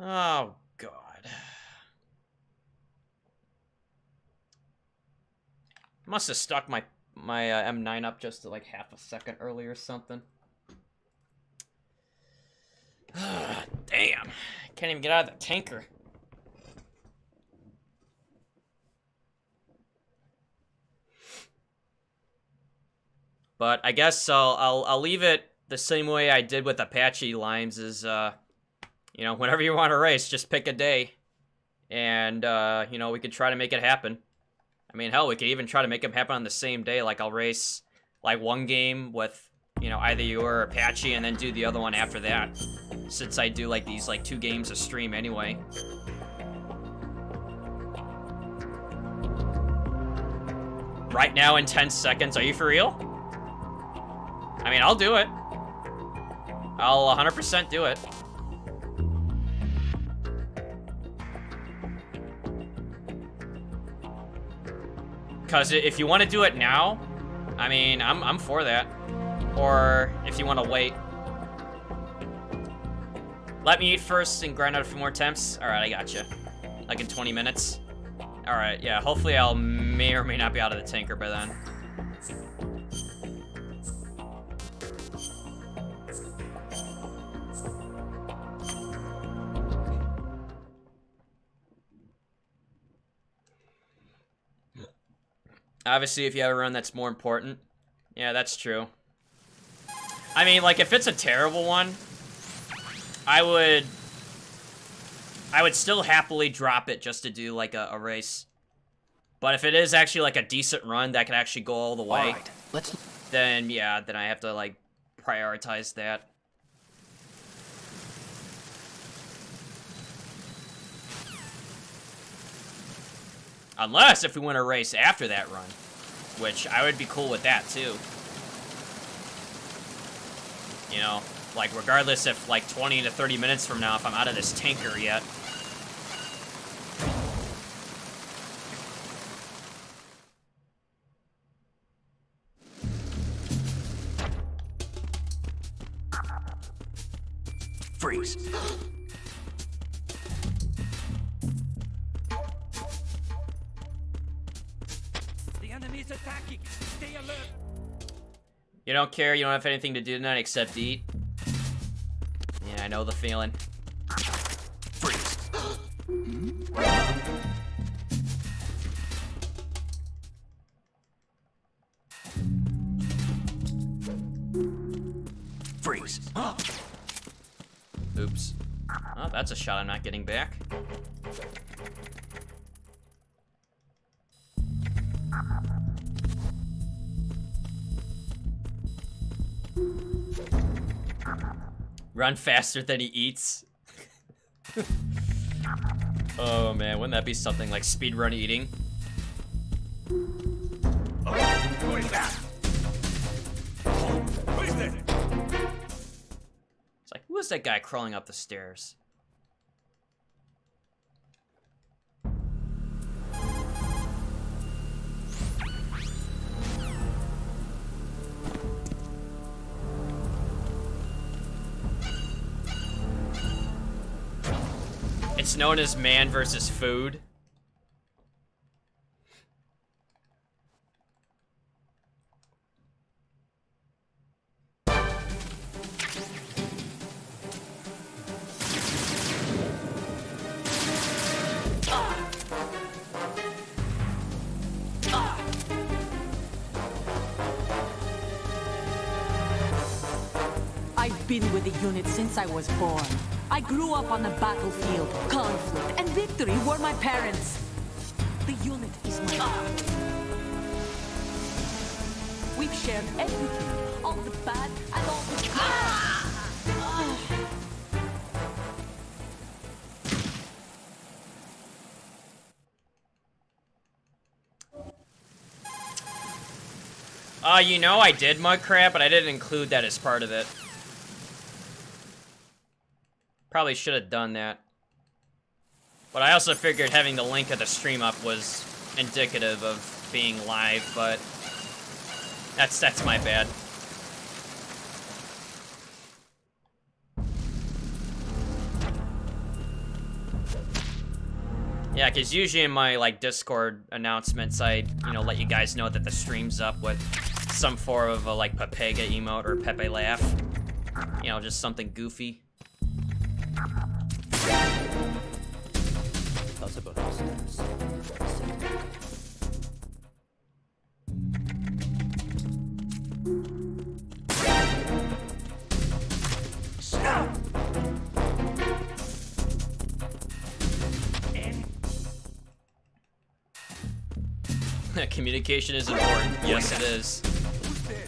Oh, God. Must have stuck my M9 up just like half a second early or something. Damn. Can't even get out of the tanker. But I guess I'll leave it the same way I did with Apache Limes is, you know, whenever you want to race, just pick a day. And, you know, we could try to make it happen. I mean, hell, we could even try to make them happen on the same day. Like, I'll race, like, one game with, you know, either you or Apache, and then do the other one after that. Since I do, like, these, like, 2 games a stream anyway. Right now in 10 seconds, are you for real? I mean, I'll do it. I'll 100% do it. Because if you want to do it now, I mean, I'm for that. Or if you want to wait. Let me eat first and grind out a few more attempts. Alright, I gotcha. Like in 20 minutes. Alright, yeah, hopefully I'll may or may not be out of the tanker by then. Obviously, if you have a run that's more important. Yeah, that's true. I mean, like, if it's a terrible one, I would still happily drop it just to do, like, a race. But if it is actually, like, a decent run that can actually go all the way, then, yeah, then I have to, like, prioritize that. Unless if we want to race after that run, which I would be cool with that too. You know, like regardless if like 20 to 30 minutes from now, if I'm out of this tanker yet. Freeze. Attacking. Stay alert. You don't care, you don't have anything to do tonight except eat? Yeah, I know the feeling. Freeze. Freeze. Oops. Oh, that's a shot I'm not getting back. Run faster than he eats. Oh man, wouldn't that be something like speedrun eating? Who is that? Who is this? It's like, who is that guy crawling up the stairs? It's known as man versus food. I've been with the unit since I was born. I grew up on the battlefield. Conflict and victory were my parents. The unit is my heart. We've shared everything, all the bad and all the good. You know I did mud crab, but I didn't include that as part of it. Probably should have done that. But I also figured having the link of the stream up was indicative of being live, but that's my bad. Yeah, because usually in my, like, Discord announcements, I, you know, let you guys know that the stream's up with some form of a, like, Pepega emote or Pepe laugh. You know, just something goofy. Communication is important. Yes, it is. Who's there?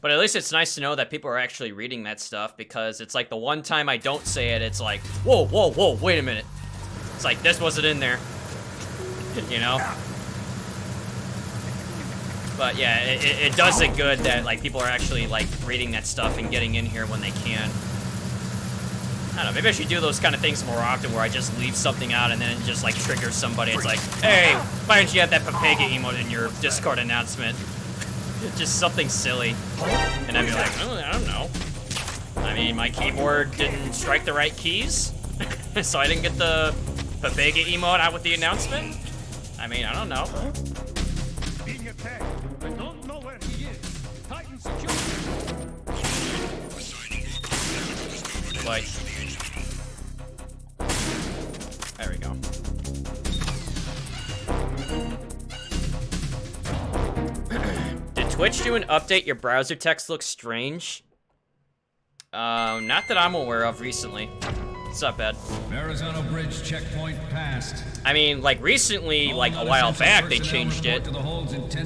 But at least it's nice to know that people are actually reading that stuff, because it's like the one time I don't say it, it's like, whoa, whoa, whoa, wait a minute. It's like, this wasn't in there. You know? But yeah, it does it good that like people are actually like reading that stuff and getting in here when they can. I don't know, maybe I should do those kind of things more often where I just leave something out and then it just like triggers somebody. It's like, hey, why didn't you have that Pepega emote in your Discord announcement? Just something silly. And I'd be like, oh, I don't know. I mean, my keyboard didn't strike the right keys, so I didn't get the Pepega emote out with the announcement. I mean, I don't know. Being attacked. I don't know where he is. Titan security. Like, there we go. Did Twitch do an update? Your browser text looks strange. Not that I'm aware of recently. It's not bad. Arizona Bridge checkpoint passed. I mean, like recently, like a while back, they changed it.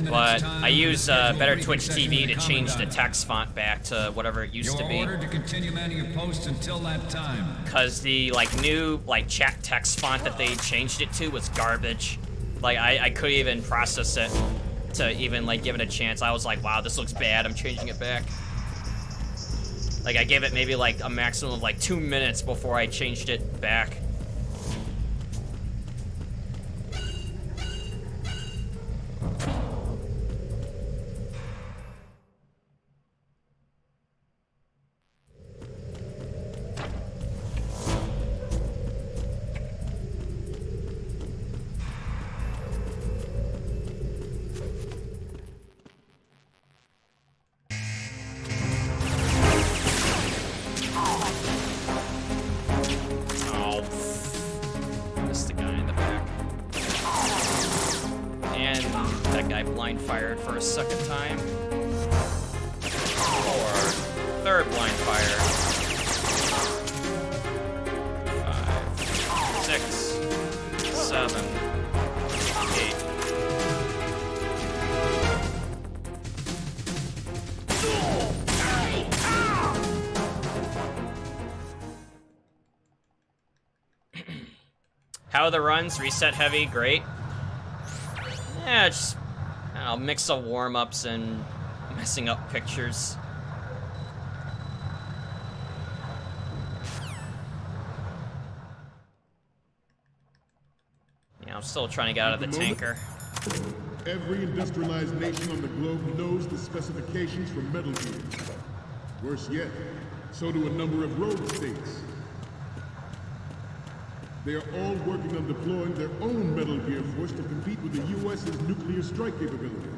But I use Better Twitch TV to change the text font back to whatever it used to be. You're ordered to continue manning your post until that time. Cause the like new like chat text font that they changed it to was garbage. Like I couldn't even process it to even like give it a chance. I was like, wow, this looks bad. I'm changing it back. Like I gave it maybe like a maximum of like 2 minutes before I changed it back. Fired for a second time. Or third blind fire. 5, 6, 7, 8. How are the runs? Reset heavy, great. Yeah, just I'll mix of warm-ups and messing up pictures. Yeah, I'm still trying to get out of the tanker. Every industrialized nation on the globe knows the specifications for Metal Gear. Worse yet, so do a number of rogue states. They are all working on deploying their own Metal Gear force to compete with the U.S.'s nuclear strike capability.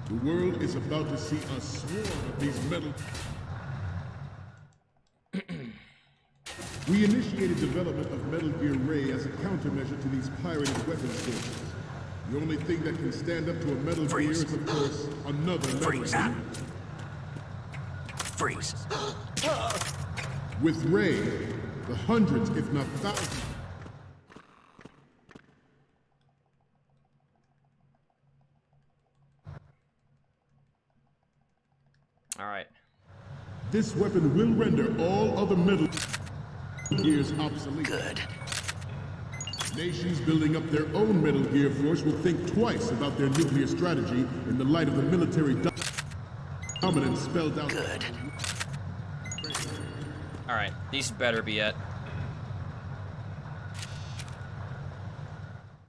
The world is about to see a swarm of these metal... We initiated development of Metal Gear Ray as a countermeasure to these pirated weapon stations. The only thing that can stand up to a Metal Gear is, of course, another Metal Gear. Freeze. With Ray, the hundreds, if not thousands... All right. This weapon will render all other Metal Gears obsolete. Good. Nations building up their own Metal Gear force will think twice about their nuclear strategy in the light of the military dominance spelled out. Good. All right, these better be it.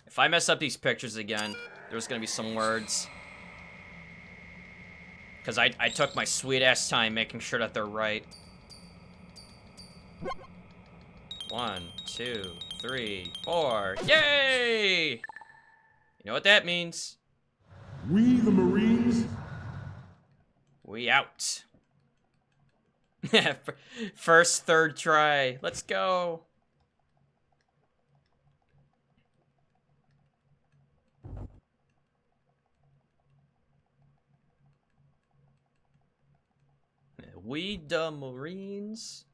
If I mess up these pictures again, there's gonna be some words. Because I took my sweet-ass time making sure that they're right. 1, 2, 3, 4. Yay! You know what that means. We, the Marines, We out. First, third try. Let's go. We the Marines.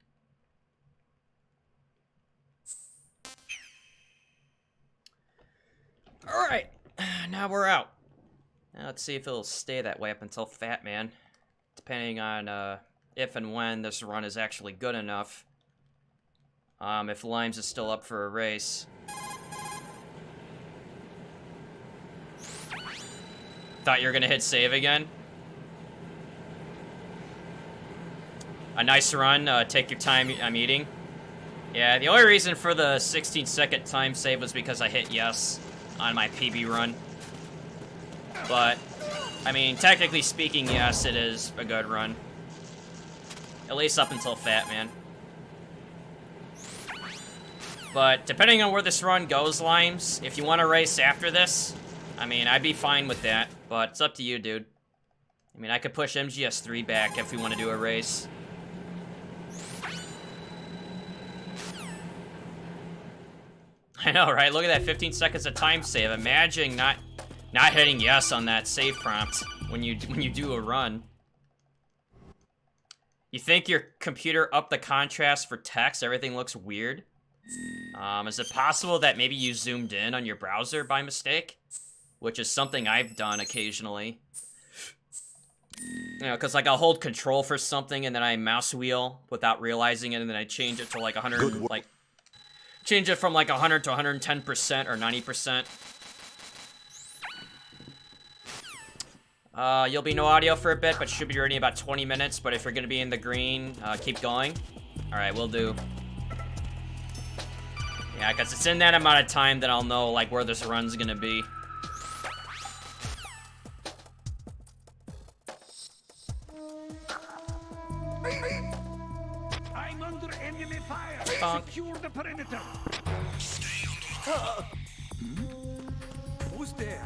All right, now we're out. Now let's see if it'll stay that way up until Fat Man, depending on if and when this run is actually good enough. If Limes is still up for a race. Thought you were gonna hit save again. A nice run, take your time, I'm eating. Yeah, the only reason for the 16-second time save was because I hit yes on my PB run. But, I mean, technically speaking, yes, it is a good run. At least up until Fat Man. But, depending on where this run goes, Limes, if you want to race after this, I mean, I'd be fine with that. But, it's up to you, dude. I mean, I could push MGS2 back if we want to do a race. I know, right? Look at that, 15 seconds of time save. Imagine not hitting yes on that save prompt when you do a run. You think your computer upped the contrast for text? Everything looks weird. Is it possible that maybe you zoomed in on your browser by mistake? Which is something I've done occasionally. You know, because like I'll hold control for something and then I mouse wheel without realizing it, and then I change it to like 100, like change it from like 100 to 110% or 90%. You'll be no audio for a bit, but should be ready in about 20 minutes. But if you're gonna be in the green, keep going. All right, we'll do. Yeah, because it's in that amount of time that I'll know like where this run's gonna be. I'm under enemy fire. Bonk. Secure the perimeter. Who's there?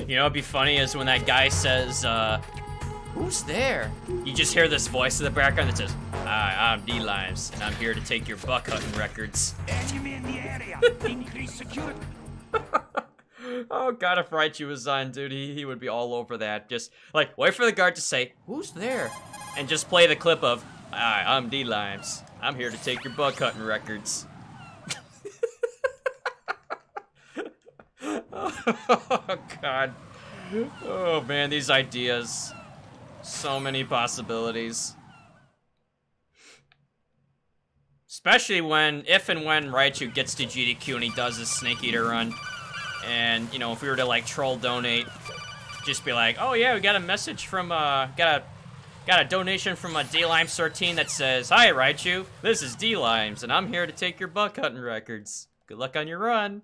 You know what'd be funny is when that guy says, who's there? You just hear this voice in the background that says, hi, I'm D-Limes, and I'm here to take your buck hunting records. Enemy in the area. Increase security. Oh god, if Raichu was on, dude, he would be all over that. Just, like, wait for the guard to say, who's there? And just play the clip of, hi, I'm D-Limes. I'm here to take your buck hunting records. Oh god. Oh man, these ideas. So many possibilities. Especially when, if and when Raichu gets to GDQ and he does his Snake Eater run. And, you know, if we were to like troll donate, just be like, oh yeah, we got a message from, got a donation from D-Limes13 that says, hi Raichu, this is D-Limes, and I'm here to take your buck hunting records. Good luck on your run.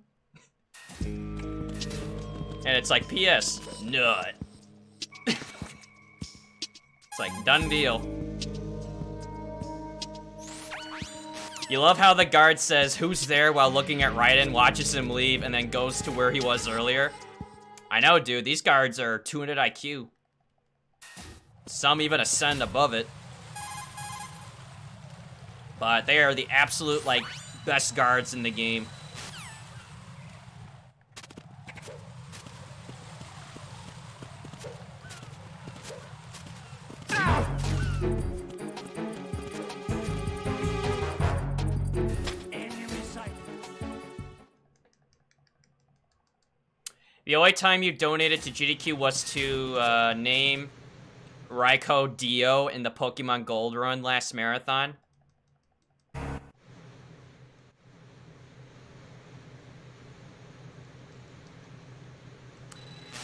And it's like, P.S. Nut. It's like, done deal. You love how the guard says, who's there, while looking at Raiden, watches him leave, and then goes to where he was earlier. I know, dude, these guards are 200 IQ. Some even ascend above it. But they are the absolute, like, best guards in the game. The only time you donated to GDQ was to name Raikou Dio in the Pokemon Gold run last marathon.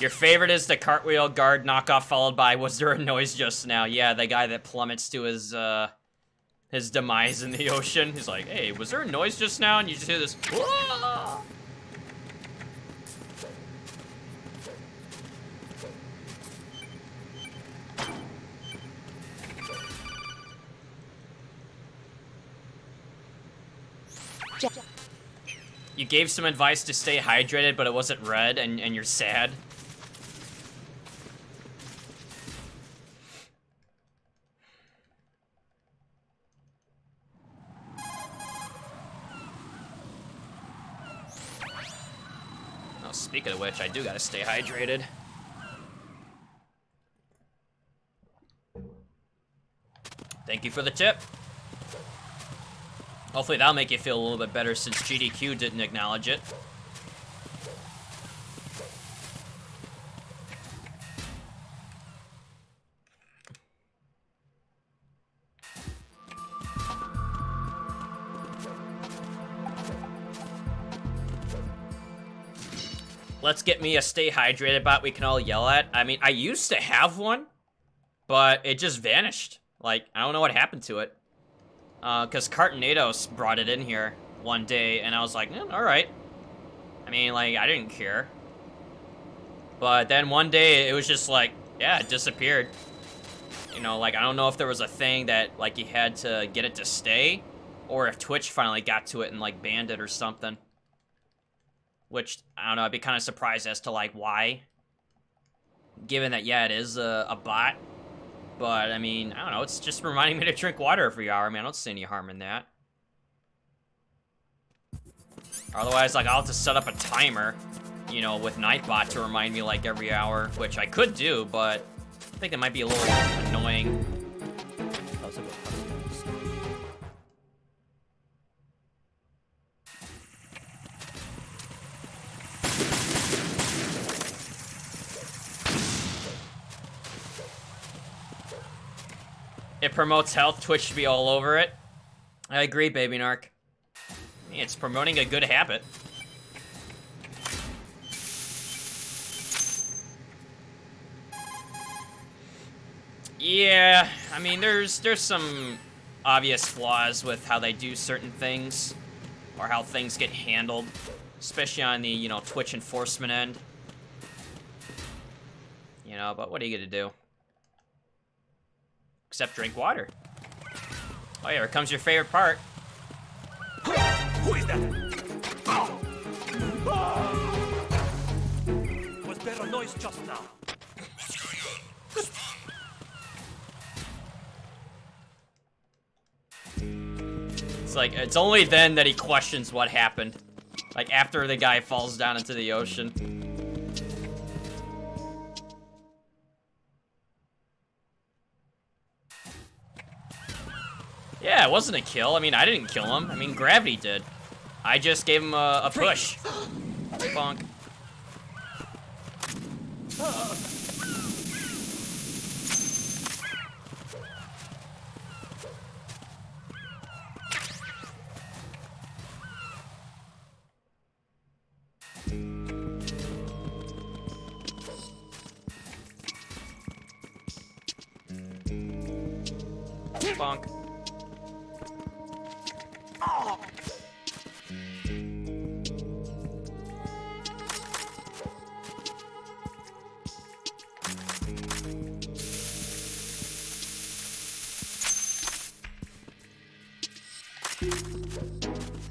Your favorite is the cartwheel guard knockoff followed by, was there a noise just now? Yeah, the guy that plummets to his demise in the ocean. He's like, hey, was there a noise just now? And you just hear this, whoa! You gave some advice to stay hydrated, but it wasn't read, and you're sad. Oh, speaking of which, I do gotta stay hydrated. Thank you for the tip. Hopefully that'll make you feel a little bit better since GDQ didn't acknowledge it. Let's get me a stay hydrated bot we can all yell at. I mean, I used to have one, but it just vanished. Like, I don't know what happened to it. Because Cartonados brought it in here one day, and I was like, alright. I mean, like, I didn't care. But then one day, it was just like, yeah, it disappeared. You know, like, I don't know if there was a thing that, like, you had to get it to stay, or if Twitch finally got to it and, like, banned it or something. Which, I don't know, I'd be kind of surprised as to, like, why. Given that, yeah, it is a bot. But, I mean, I don't know, it's just reminding me to drink water every hour. I mean, I don't see any harm in that. Otherwise, like, I'll have to set up a timer, you know, with Nightbot to remind me, like, every hour, which I could do, but I think it might be a little annoying. It promotes health. Twitch should be all over it. I agree, Baby Narc. It's promoting a good habit. Yeah, I mean, there's some obvious flaws with how they do certain things, or how things get handled, especially on the, you know, Twitch enforcement end. You know, but what are you gonna do? Except drink water. Oh yeah, here comes your favorite part. Who is that? Was there a noise just now? It's like, it's only then that he questions what happened. Like, after the guy falls down into the ocean. Yeah, it wasn't a kill. I mean, I didn't kill him. I mean, Gravity did. I just gave him a push. Bonk. Bonk.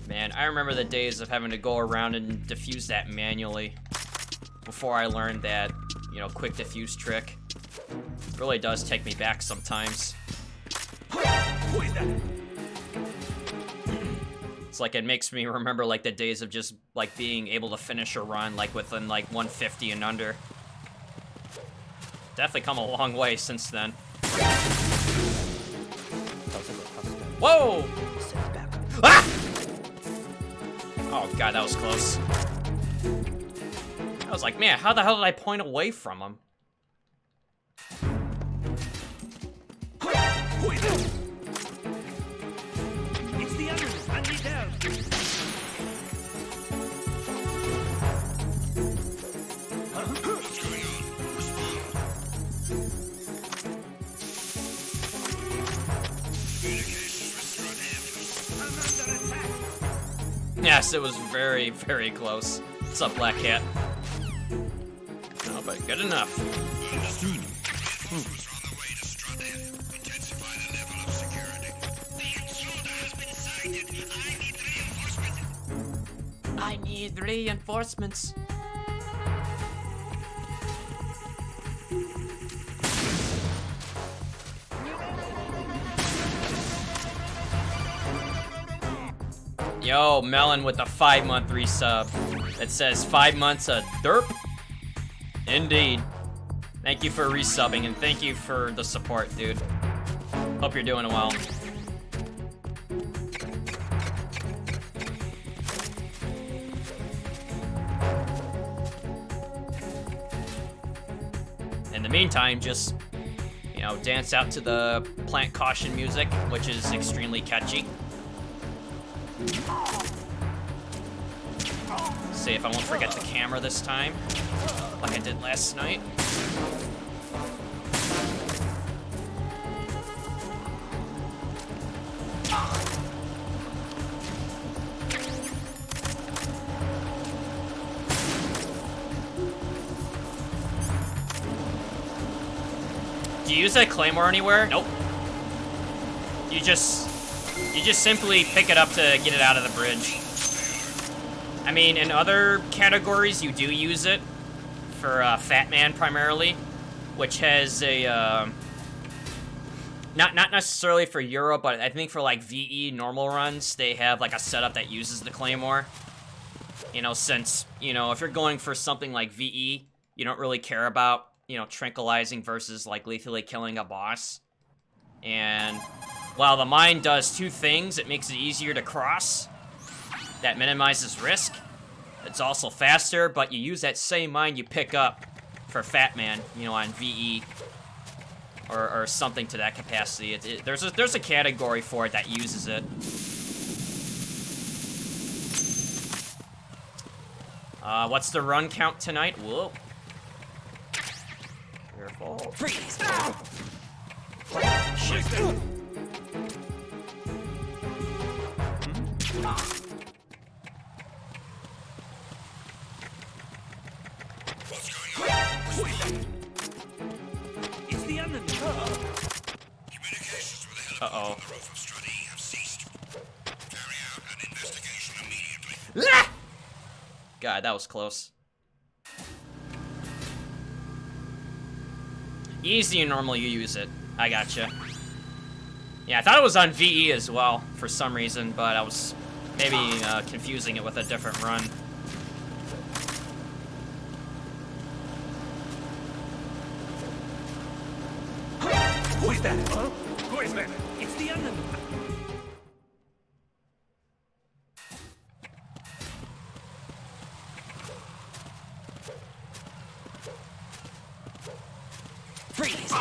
Man, I remember the days of having to go around and defuse that manually before I learned that, you know, quick defuse trick. It really does take me back sometimes. Who is that? It's like it makes me remember like the days of just like being able to finish a run like within like 150 and under. Definitely come a long way since then. Whoa! Ah! Oh god, that was close. I was like, man, how the hell did I point away from him? Who is that? It's the others, and me down. Yes, it was very, very close. What's up, Black Cat? No, but good enough. I need reinforcements. Yo, Melon with the 5-month resub. It says 5 months of derp. Indeed. Thank you for resubbing and thank you for the support, dude. Hope you're doing well. In the meantime, just, you know, dance out to the plant caution music, which is extremely catchy. See if I won't forget the camera this time, like I did last night. Do you use that claymore anywhere? Nope. You just simply pick it up to get it out of the bridge. I mean, in other categories, you do use it for Fat Man primarily, which has a not necessarily for Euro, but I think for like VE normal runs, they have like a setup that uses the claymore. You know, since, you know, if you're going for something like VE, you don't really care about, you know, tranquilizing versus like lethally killing a boss. And while the mine does two things, it makes it easier to cross. That minimizes risk. It's also faster, but you use that same mine you pick up for Fat Man, you know, on VE or something to that capacity. There's a category for it that uses it. What's the run count tonight? Whoa. Careful. Freeze! Shit. It's the enemy. Communications with the Uh-oh. helicopter on the roof of Strati have ceased. Carry out an investigation immediately. God, that was close. Easy and normal, you use it. I gotcha. Yeah, I thought it was on VE as well for some reason, but I was maybe confusing it with a different run. Who is that? Huh? Who is that? It's the enemy. Freeze!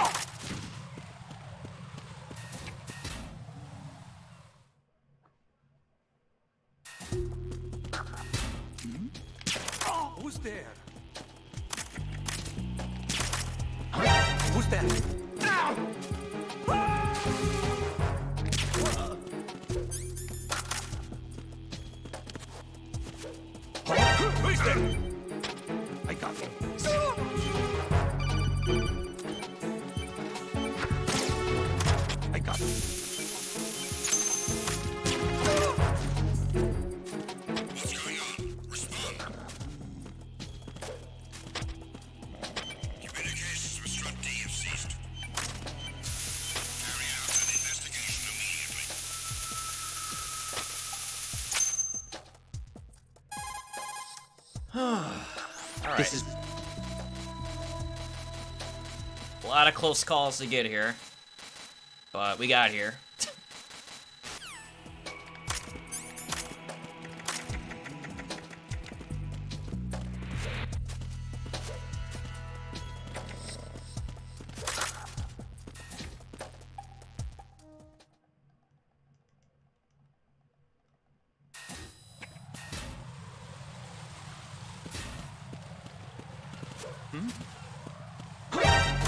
Who's there? Who's that? Who is that? I got him. I got him. What's going on? Respond. Communications with Strut D have ceased. Carry out an investigation immediately. All right. A lot of close calls to get here, but we got here.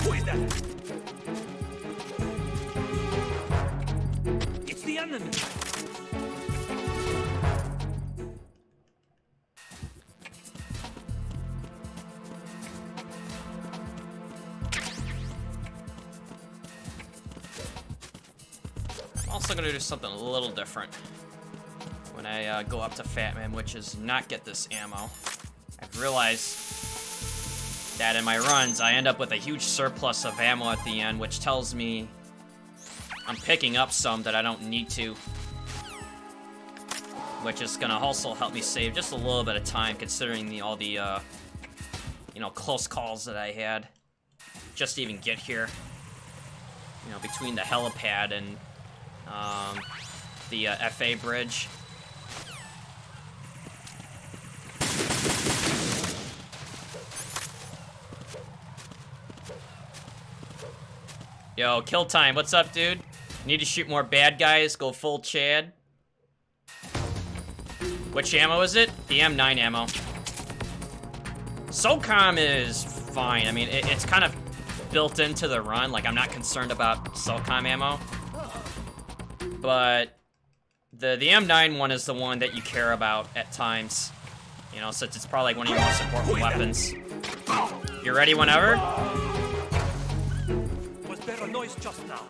Who is that? It's the enemy. I'm also gonna do something a little different. when I go up to Fat Man, which is not get this ammo. I've realized that in my runs, I end up with a huge surplus of ammo at the end, which tells me I'm picking up some that I don't need to. Which is gonna also help me save just a little bit of time, considering all the, you know, close calls that I had just to even get here. You know, between the helipad and the FA bridge. Yo, kill time, what's up, dude? Need to shoot more bad guys, go full Chad. Which ammo is it? The M9 ammo. SOCOM is fine. I mean, it's kind of built into the run. Like, I'm not concerned about SOCOM ammo. But the M9 one is the one that you care about at times. You know, since it's probably like one of your most important weapons. You ready whenever? Was there a noise just now?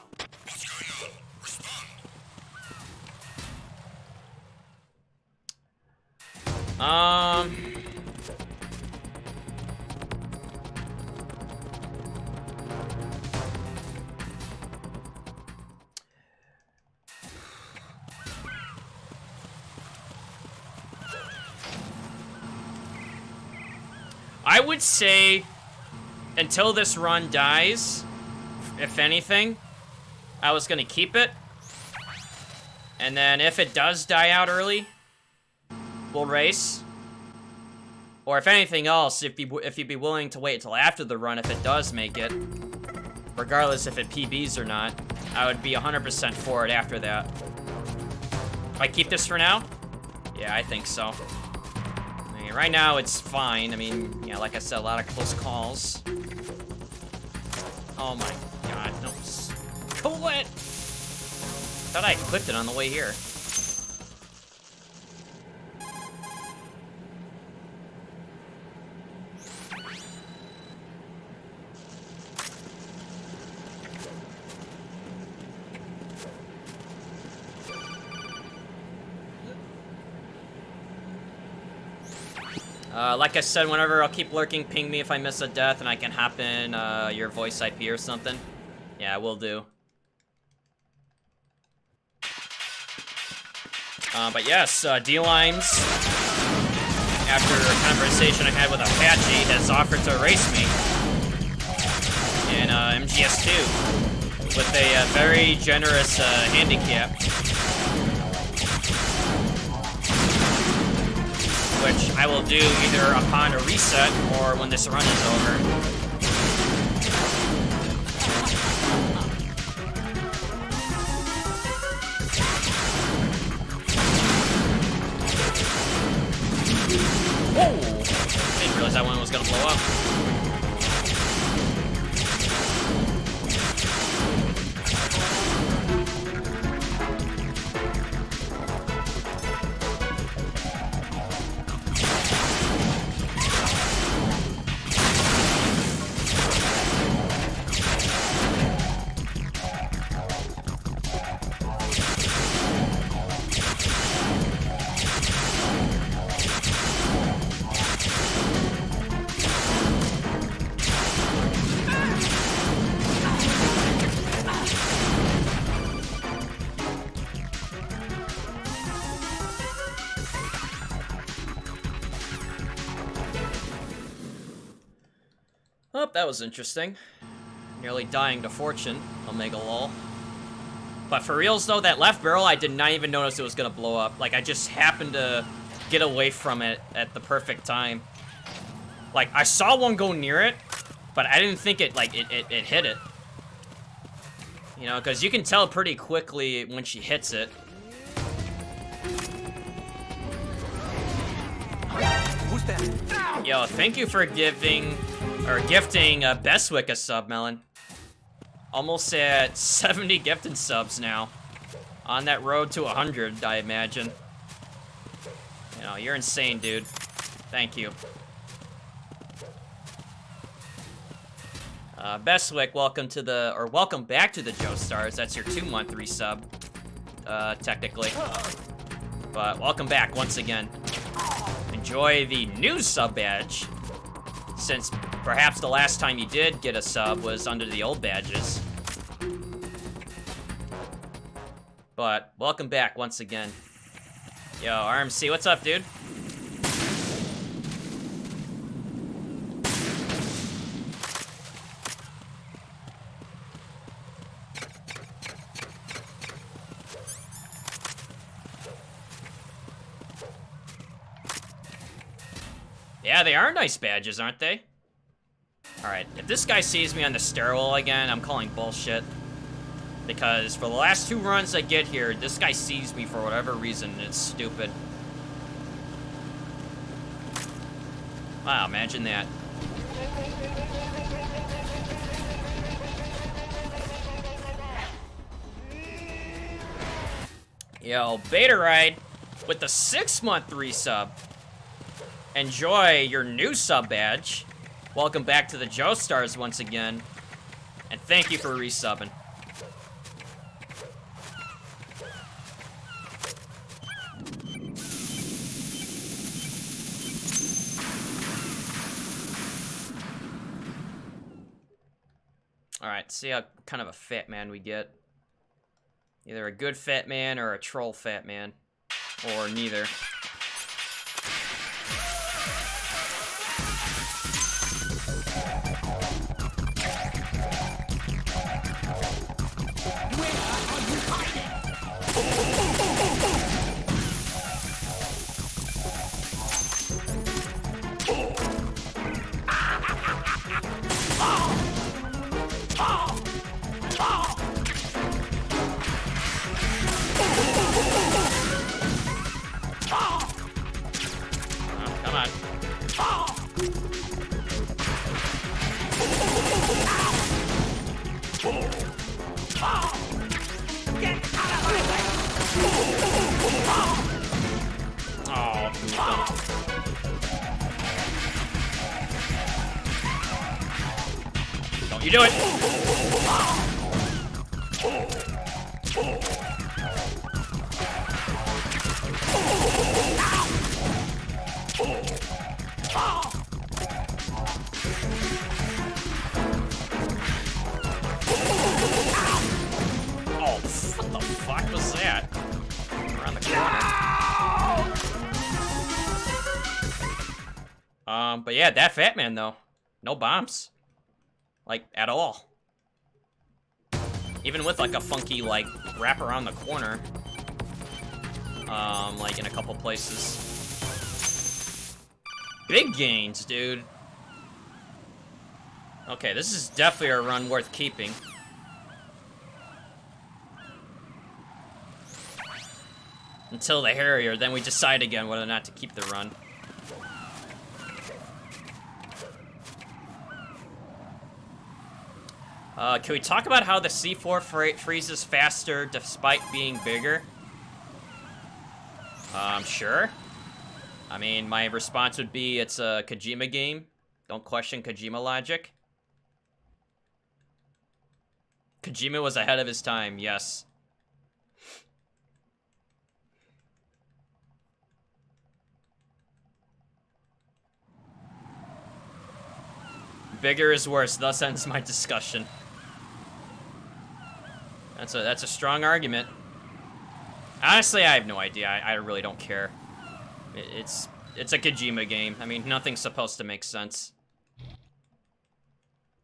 I would say until this run dies, if anything, I was gonna keep it. And then if it does die out early, we'll race. Or if anything else, if you'd be willing to wait until after the run if it does make it, regardless if it PBs or not, I would be 100% for it after that. I keep this for now? Yeah, I think so. I mean, right now it's fine. I mean, yeah, like I said, a lot of close calls. Oh my god, no. Cool it! Thought I equipped it on the way here. Like I said, whenever I'll keep lurking, ping me if I miss a death and I can hop in your voice IP or something. Yeah, I will do. But yes, D-Limes, after a conversation I had with Apache, has offered to race me in MGS2 with a very generous handicap. Which I will do either upon a reset or when this run is over. Whoa! Didn't realize that one was gonna blow up. Oh, that was interesting. Nearly dying to fortune, Omega lol. But for reals though, that left barrel, I did not even notice it was gonna blow up. Like, I just happened to get away from it at the perfect time. Like, I saw one go near it, but I didn't think it, like, it hit it. You know, because you can tell pretty quickly when she hits it. Who's that? Yo, thank you for gifting Bestwick a sub, Melon. Almost at 70 gifted subs now. On that road to 100, I imagine. You know, you're insane, dude. Thank you. Bestwick, welcome back to the Joe Stars. That's your 2-month resub, technically. But welcome back once again. Enjoy the new sub badge, since perhaps the last time you did get a sub was under the old badges. But welcome back once again. Yo, RMC, what's up, dude? Yeah, they are nice badges, aren't they? Alright, if this guy sees me on the stairwell again, I'm calling bullshit. Because for the last 2 runs I get here, this guy sees me for whatever reason, and it's stupid. Wow, imagine that. Yo, Beta Ride with the 6-month resub. Enjoy your new sub badge. Welcome back to the Joestars once again. And thank you for resubbing. Alright, see how kind of a fat man we get. Either a good fat man or a troll fat man. Or neither. Come on. Don't you do it! Oh, what the fuck was that? Around the corner. But yeah, that fat man though. No bombs. Like, at all. Even with like a funky like wrap around the corner. Like in a couple places. Big gains, dude. Okay, this is definitely a run worth keeping. Until the Harrier, then we decide again whether or not to keep the run. Can we talk about how the C4 freezes faster despite being bigger? Sure. I mean, my response would be it's a Kojima game. Don't question Kojima logic. Kojima was ahead of his time, yes. Bigger is worse, thus ends my discussion. That's a strong argument. Honestly, I have no idea. I really don't care. It's a Kojima game. I mean, nothing's supposed to make sense.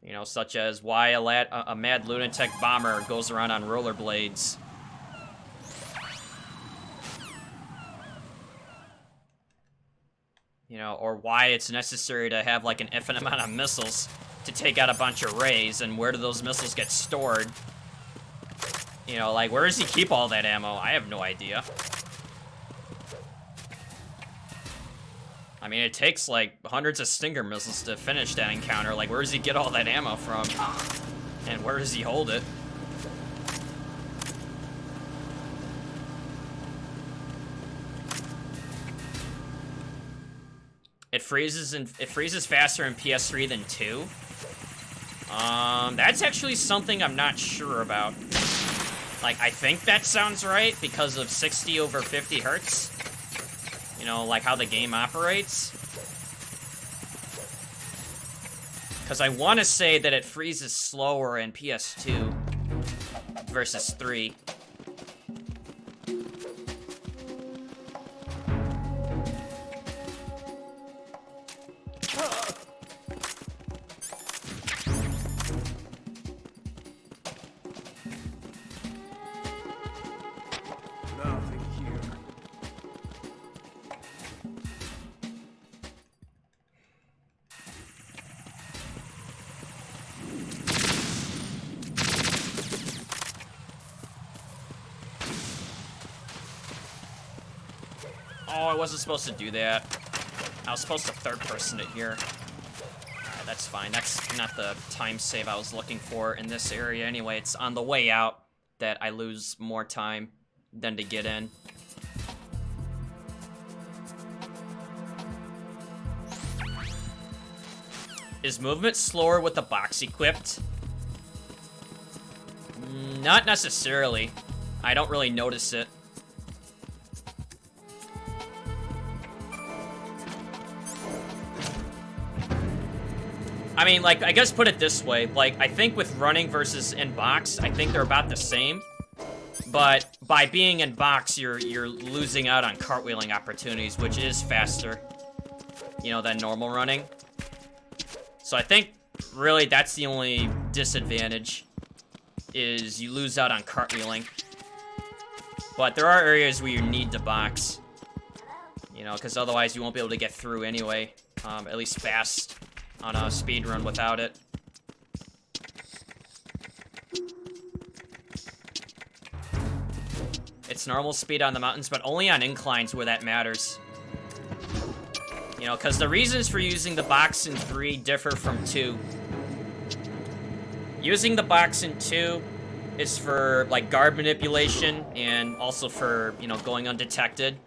You know, such as why a mad lunatic bomber goes around on rollerblades. You know, or why it's necessary to have like an infinite amount of missiles to take out a bunch of rays, and where do those missiles get stored? You know, like, where does he keep all that ammo? I have no idea. I mean, it takes, like, hundreds of Stinger missiles to finish that encounter. Like, where does he get all that ammo from? And where does he hold it? It freezes faster in PS3 than 2. That's actually something I'm not sure about. Like, I think that sounds right because of 60 over 50 hertz. You know, like how the game operates. Because I want to say that it freezes slower in PS2 versus 3. Nothing here. Oh, I wasn't supposed to do that. I was supposed to third person it here. Alright, that's fine. That's not the time save I was looking for in this area anyway. It's on the way out that I lose more time than to get in. Is movement slower with the box equipped? Not necessarily. I don't really notice it. I mean, like, I guess put it this way. Like, I think with running versus in box, I think they're about the same. But by being in box, you're losing out on cartwheeling opportunities, which is faster, you know, than normal running. So I think, really, that's the only disadvantage, is you lose out on cartwheeling. But there are areas where you need to box, you know, because otherwise you won't be able to get through anyway, at least fast on a speedrun without it. It's normal speed on the mountains, but only on inclines where that matters. You know, because the reasons for using the box in 3 differ from 2. Using the box in 2 is for, like, guard manipulation and also for, you know, going undetected.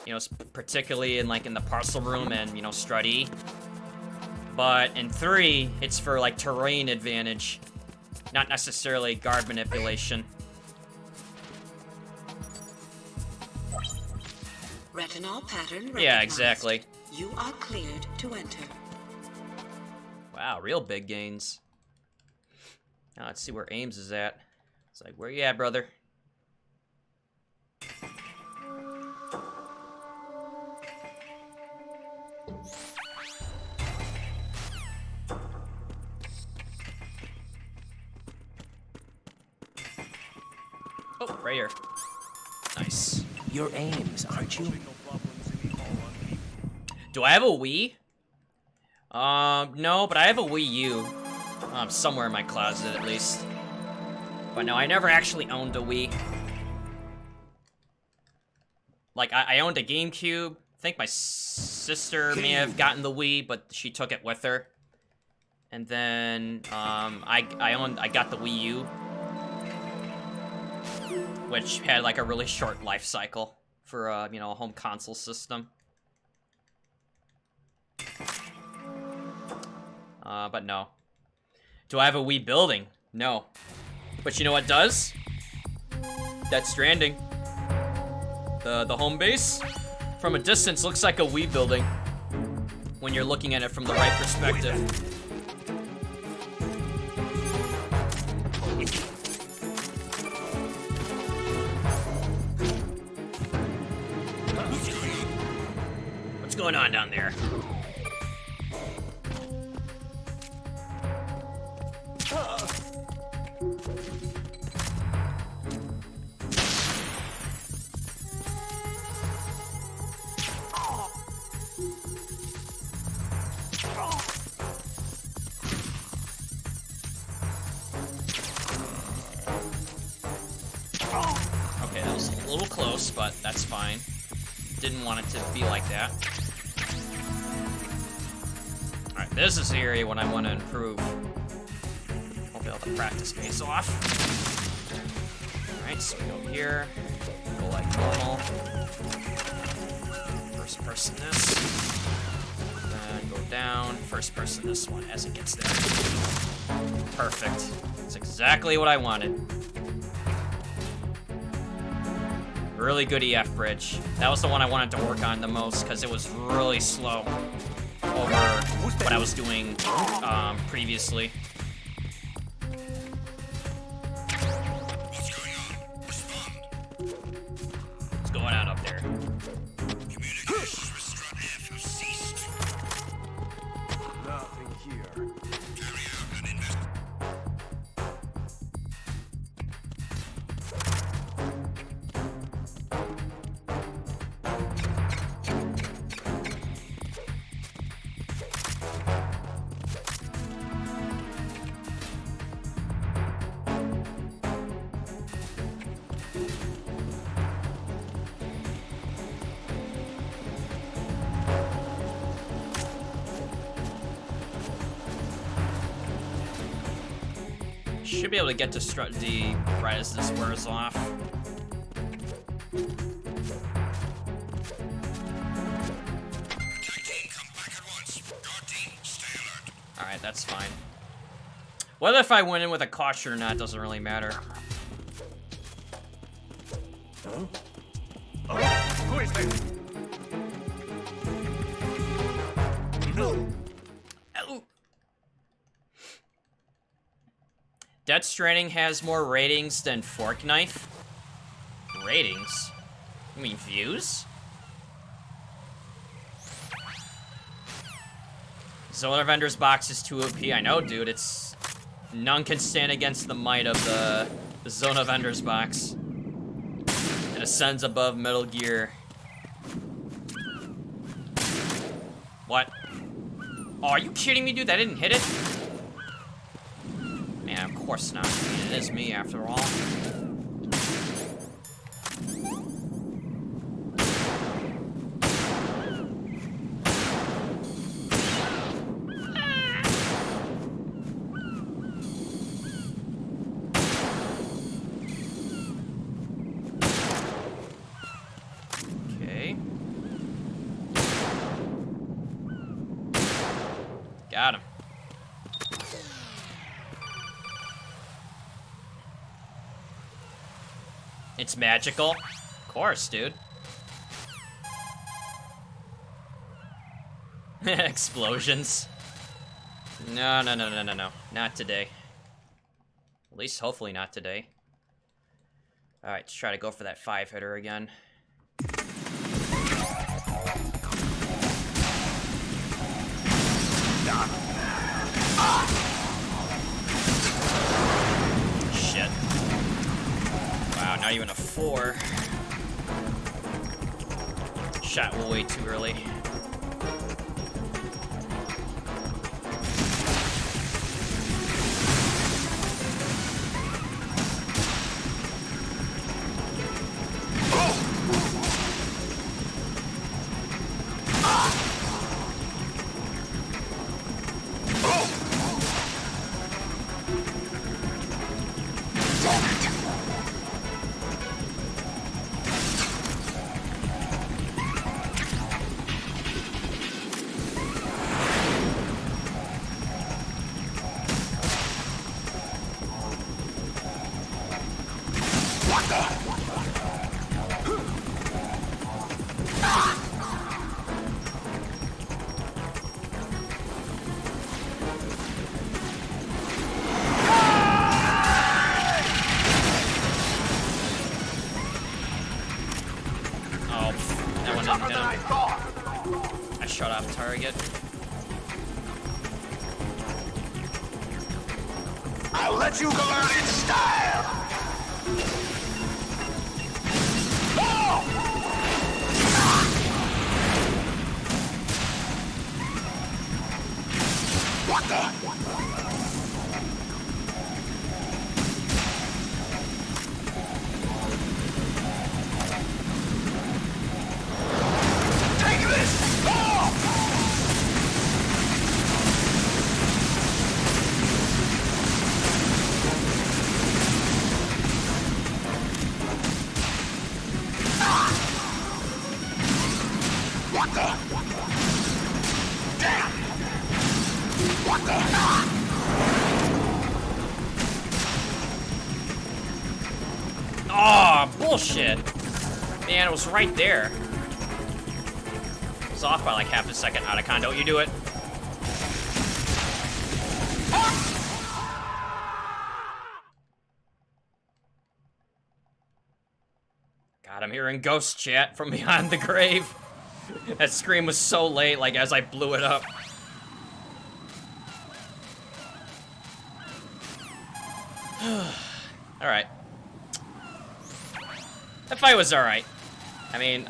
You know, particularly in, like, in the parcel room and, you know, strut E. But in 3, it's for, like, terrain advantage, not necessarily guard manipulation. Retinol pattern recognized. Yeah, exactly. You are cleared to enter. Wow, real big gains. Now let's see where Ames is at. It's like, where you at, brother? Oh, right here. Nice. Your aims, aren't you? Do I have a Wii? No, but I have a Wii U. Somewhere in my closet, at least. But no, I never actually owned a Wii. Like, I owned a GameCube. I think my sister may have gotten the Wii, but she took it with her. And then, I got the Wii U, which had, like, a really short life cycle for, you know, a home console system. But no. Do I have a Wii building? No. But you know what does? Death Stranding. The home base, from a distance, looks like a Wii building when you're looking at it from the right perspective. What's going on down there? Okay, that was a little close, but that's fine. Didn't want it to be like that. Alright, this is the area when I want to improve. Won't be able to practice face off. Alright, so we go here. Go like normal. First person this. Then go down. First person this one as it gets there. Perfect. That's exactly what I wanted. Really good EF bridge. That was the one I wanted to work on the most because it was really slow over what I was doing previously. What's going on up there? Communications with Strut F have ceased. Nothing here. Carry out an invest. Should be able to get to Strut D right as this wears off. Alright, that's fine. Whether if I went in with a caution or not doesn't really matter. Who is that? Oh. Death Stranding has more ratings than Fork Knife? Ratings? You mean views? Zone of Ender's box is too OP. I know, dude. It's... None can stand against the might of the Zone of Ender's box. It ascends above Metal Gear. What? Oh, are you kidding me, dude? That didn't hit it? Man, of course not. I mean, it is me, after all. Okay. Got him. It's magical? Of course, dude. Explosions. No. Not today. At least, hopefully not today. Alright, let's try to go for that 5-hitter again. Shit. Wow, not even a 4. Shot way too early. I shot off target. I'll let you go out in style! What the? Oh, bullshit. Man, it was right there. It was off by like half a second. Otacon, don't you do it. God, I'm hearing ghost chat from behind the grave. That scream was so late, like as I blew it up. Alright. That fight was alright. I mean,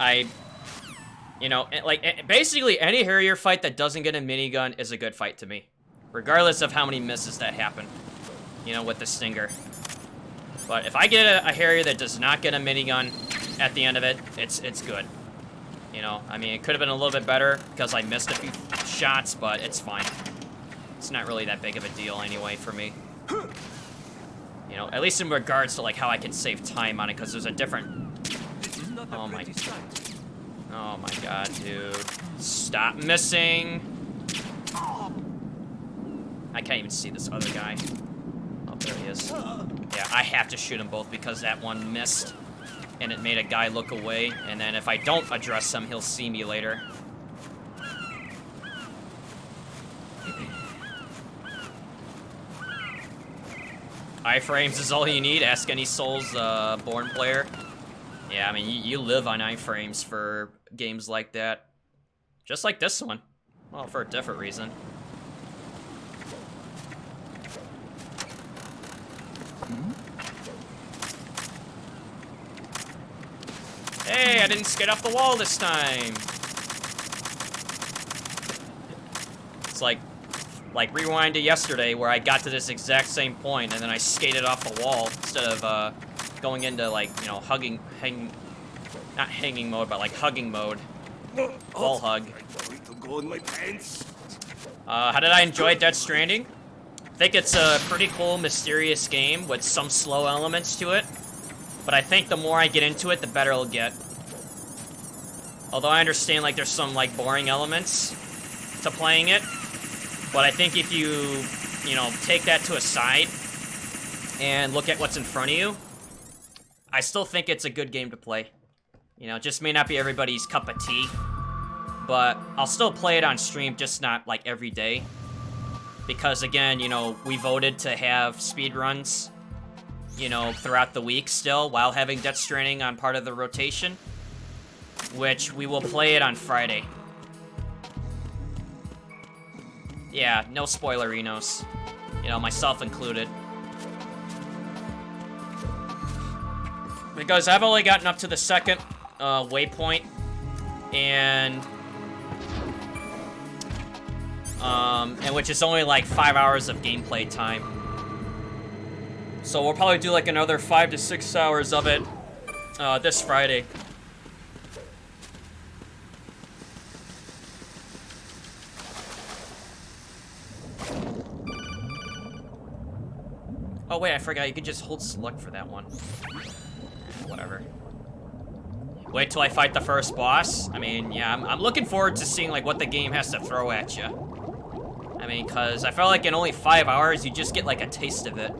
you know, like, basically any Harrier fight that doesn't get a minigun is a good fight to me. Regardless of how many misses that happen, you know, with the Stinger. But if I get a Harrier that does not get a minigun at the end of it, it's good. You know, I mean, it could have been a little bit better because I missed a few shots, but it's fine. It's not really that big of a deal anyway for me. You know, at least in regards to like how I can save time on it, because there's a different... Oh my god, dude. Stop missing! I can't even see this other guy. Oh, there he is. Yeah, I have to shoot them both because that one missed. And it made a guy look away. And then if I don't address him, he'll see me later. Iframes is all you need. Ask any Souls Born player. Yeah, I mean, you live on iframes for games like that. Just like this one. Well, for a different reason. Hey, I didn't skate off the wall this time. It's like rewind to yesterday where I got to this exact same point and then I skated off the wall instead of going into like, you know, not hanging mode, but like hugging mode. Wall hug. How did I enjoy Death Stranding? I think it's a pretty cool, mysterious game with some slow elements to it. But I think the more I get into it, the better it'll get. Although I understand like there's some like boring elements to playing it. But I think if you know, take that to a side and look at what's in front of you, I still think it's a good game to play. You know, it just may not be everybody's cup of tea, but I'll still play it on stream, just not like every day. Because again, you know, we voted to have speedruns, you know, throughout the week still, while having Death Stranding on part of the rotation, which we will play it on Friday. Yeah, no spoilerinos. You know, myself included. Because I've only gotten up to the second waypoint, and which is only like 5 hours of gameplay time. So we'll probably do like another 5 to 6 hours of it this Friday. Oh wait, I forgot, you could just hold select for that one. Whatever. Wait till I fight the first boss. I mean, yeah, I'm looking forward to seeing like what the game has to throw at you. I mean, cause I felt like in only 5 hours, you just get like a taste of it.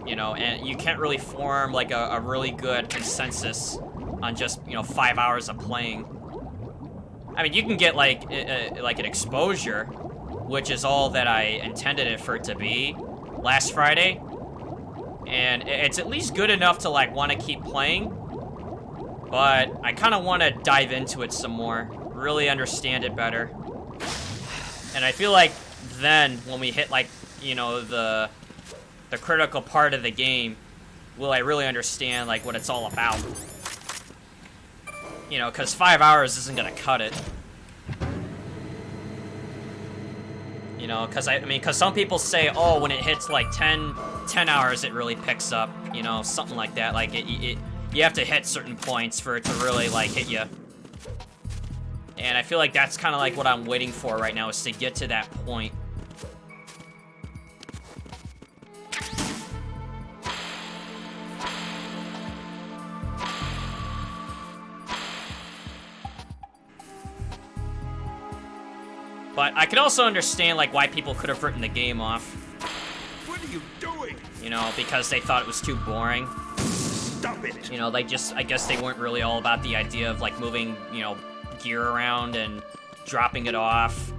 You know, and you can't really form like a really good consensus on just, you know, 5 hours of playing. I mean, you can get like an exposure, which is all that I intended it for it to be last Friday. And it's at least good enough to like want to keep playing, but I kind of want to dive into it some more, really understand it better. And I feel like then when we hit like, you know, the critical part of the game, will I really understand like what it's all about. You know, because 5 hours isn't gonna cut it. You know, because I mean, because some people say, oh, when it hits like 10 hours, it really picks up. You know, something like that. Like you have to hit certain points for it to really like hit you. And I feel like that's kind of like what I'm waiting for right now, is to get to that point. But I could also understand like why people could have written the game off. What are you doing? You know, because they thought it was too boring. Stop You know, I guess they weren't really all about the idea of like moving, you know, gear around and dropping it off,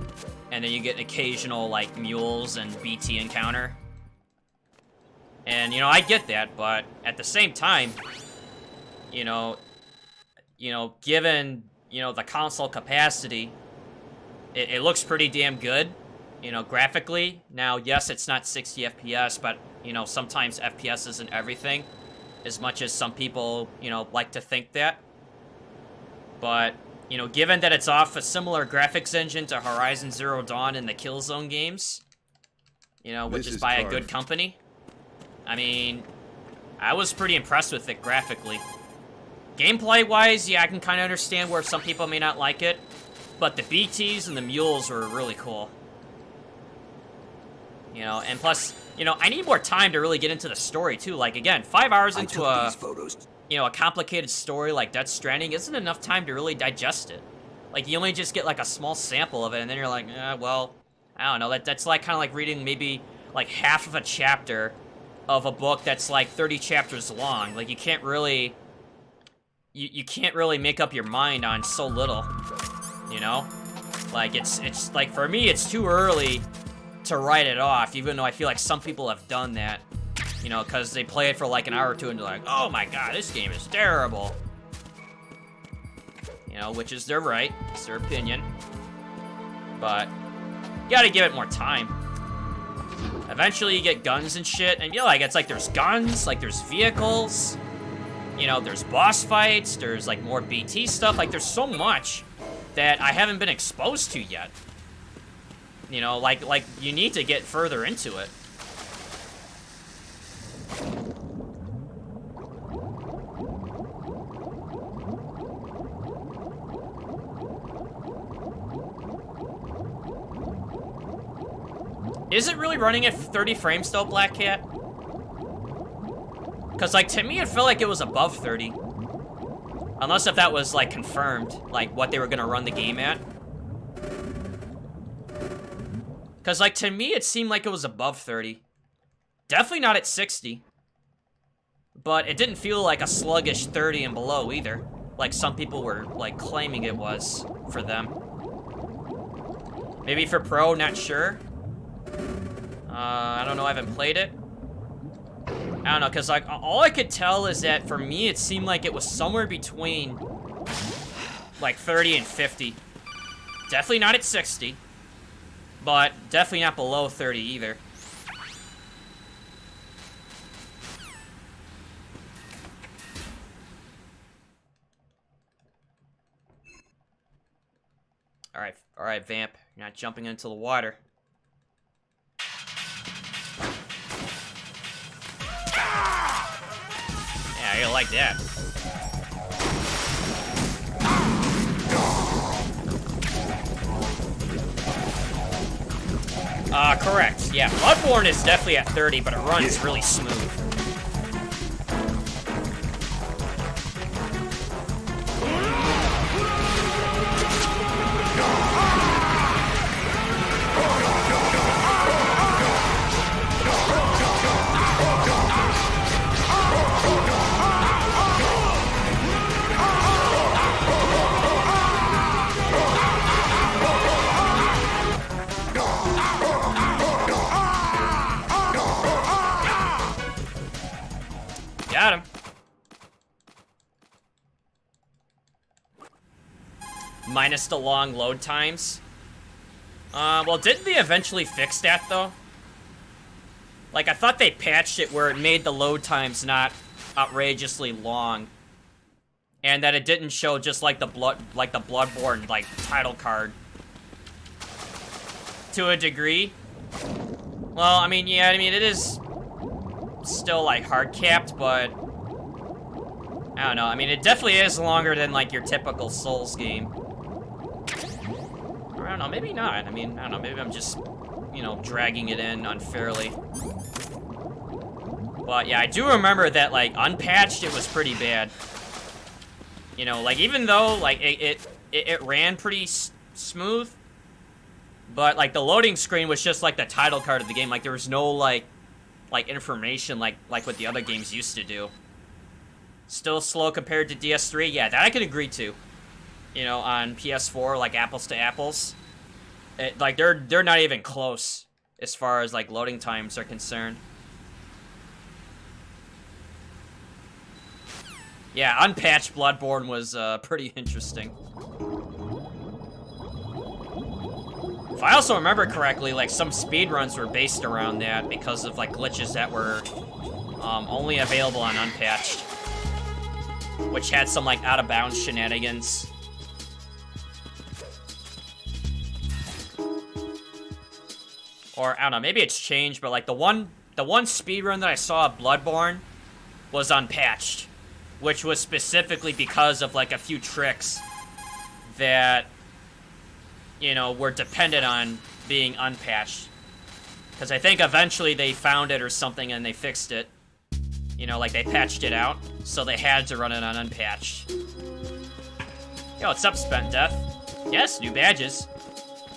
and then you get occasional like mules and BT encounter. And you know, I get that, but at the same time, you know, given, you know, the console capacity, it looks pretty damn good, you know, graphically. Now, yes, it's not 60 FPS, but you know, sometimes FPS isn't everything, as much as some people, you know, like to think that. But, you know, given that it's off a similar graphics engine to Horizon Zero Dawn and the Killzone games, you know, which is by a good company, I mean, I was pretty impressed with it graphically. Gameplay-wise, yeah, I can kind of understand where some people may not like it, but the BTs and the mules were really cool. You know, and plus, you know, I need more time to really get into the story, too. Like, again, 5 hours into a, you know, a complicated story like Death Stranding isn't enough time to really digest it. Like, you only just get, like, a small sample of it, and then you're like, well, I don't know. That's like kind of like reading maybe, like, half of a chapter of a book that's, like, 30 chapters long. Like, you can't really... You can't really make up your mind on so little, you know? Like, it's like, for me, it's too early to write it off, even though I feel like some people have done that, you know, because they play it for like an hour or two and they're like, oh my god, this game is terrible. You know, which is their right, it's their opinion. But, you gotta give it more time. Eventually you get guns and shit, and like, it's like there's guns, like there's vehicles, you know, there's boss fights, there's like more BT stuff, like there's so much that I haven't been exposed to yet. You know, like you need to get further into it. Is it really running at 30 frames though, Black Cat? Because, like, to me, it felt like it was above 30. Unless if that was, like, confirmed, like, what they were going to run the game at. Because, like, to me, it seemed like it was above 30. Definitely not at 60. But it didn't feel like a sluggish 30 and below, either. Like, some people were, like, claiming it was for them. Maybe for Pro, not sure. I don't know, I haven't played it. I don't know, because, like, all I could tell is that, for me, it seemed like it was somewhere between, like, 30 and 50. Definitely not at 60. But definitely not below 30 either. Alright, Vamp. You're not jumping into the water. Yeah, you like that. Correct. Yeah, Bloodborne is definitely at 30, but it runs really smooth. Got him. Minus the long load times. Well, didn't they eventually fix that, though? Like, I thought they patched it where it made the load times not outrageously long. And that it didn't show just like the Bloodborne, like, title card. To a degree. Well, I mean, yeah, I mean, it is still, like, hard-capped, but I don't know. I mean, it definitely is longer than, like, your typical Souls game. Or, I don't know, maybe not. I mean, I don't know, maybe I'm just, you know, dragging it in unfairly. But, yeah, I do remember that, like, unpatched, it was pretty bad. You know, like, even though, like, it ran pretty smooth, but, like, the loading screen was just, like, the title card of the game. Like, there was no, like information like what the other games used to do. Still slow compared to DS3. Yeah, that I can agree to. You know, on PS4, like apples to apples. Like they're not even close as far as like loading times are concerned. Yeah, unpatched Bloodborne was pretty interesting. If I also remember correctly, like some speedruns were based around that because of like glitches that were only available on unpatched, which had some like out of bounds shenanigans. Or I don't know, maybe it's changed, but like the one speedrun that I saw of Bloodborne was unpatched, which was specifically because of like a few tricks that, you know, were dependent on being unpatched. Because I think eventually they found it or something and they fixed it. You know, like they patched it out, so they had to run it on unpatched. Yo, what's up, Spent Death? Yes, new badges.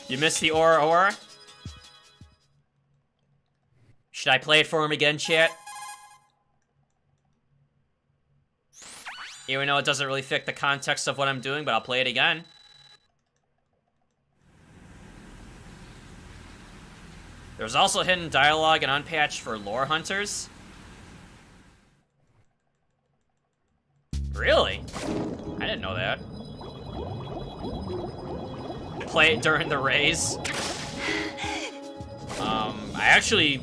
You missed the Aura? Should I play it for him again, chat? Even though it doesn't really fit the context of what I'm doing, but I'll play it again. There's also hidden dialogue and unpatched for lore hunters. Really? I didn't know that. Play it during the raise. I actually,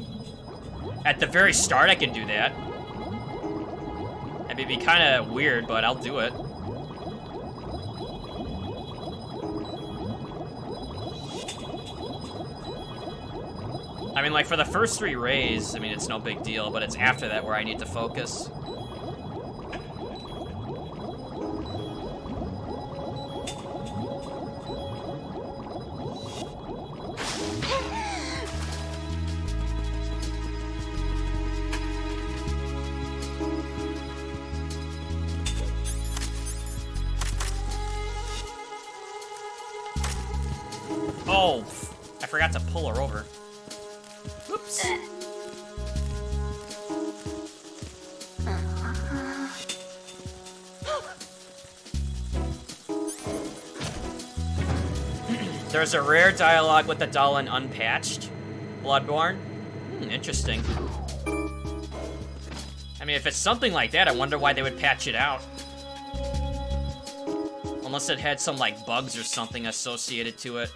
at the very start, I can do that. I mean, it'd be kind of weird, but I'll do it. I mean, like, for the first 3 rays, I mean, it's no big deal, but it's after that where I need to focus. Oh, I forgot to pull her over. Oops. There's a rare dialogue with the doll in unpatched Bloodborne. Interesting. I mean, if it's something like that, I wonder why they would patch it out. Unless it had some, like, bugs or something associated to it.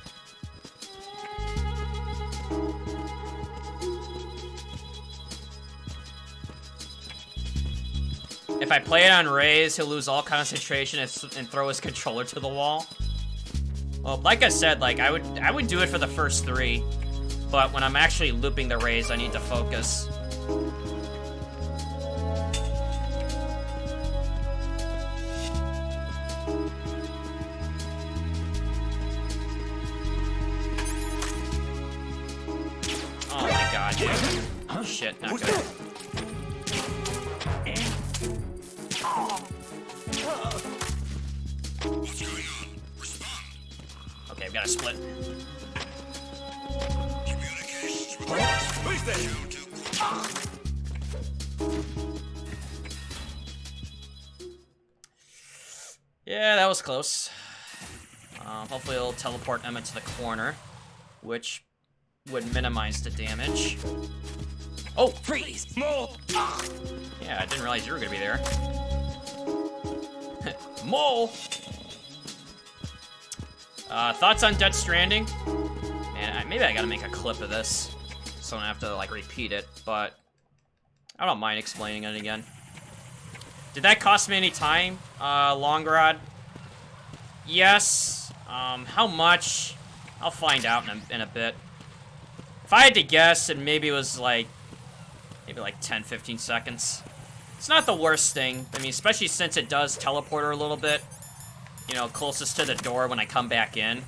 If I play it on Raze, he'll lose all concentration and throw his controller to the wall. Well, like I said, like I would do it for the first 3, but when I'm actually looping the Raze, I need to focus. Oh my god, dude. Oh shit, not good. Okay, I've got to split. Yeah, that was close. Hopefully it'll teleport Emma to the corner, which would minimize the damage. Oh, freeze! Mole! Yeah, I didn't realize you were gonna be there. Mole! Thoughts on Death Stranding? Man, maybe I gotta make a clip of this, so I don't have to, like, repeat it, but I don't mind explaining it again. Did that cost me any time, Long Rod? Yes. How much? I'll find out in a bit. If I had to guess, it maybe was, like, maybe like 10, 15 seconds. It's not the worst thing. I mean, especially since it does teleport her a little bit. You know, closest to the door when I come back in.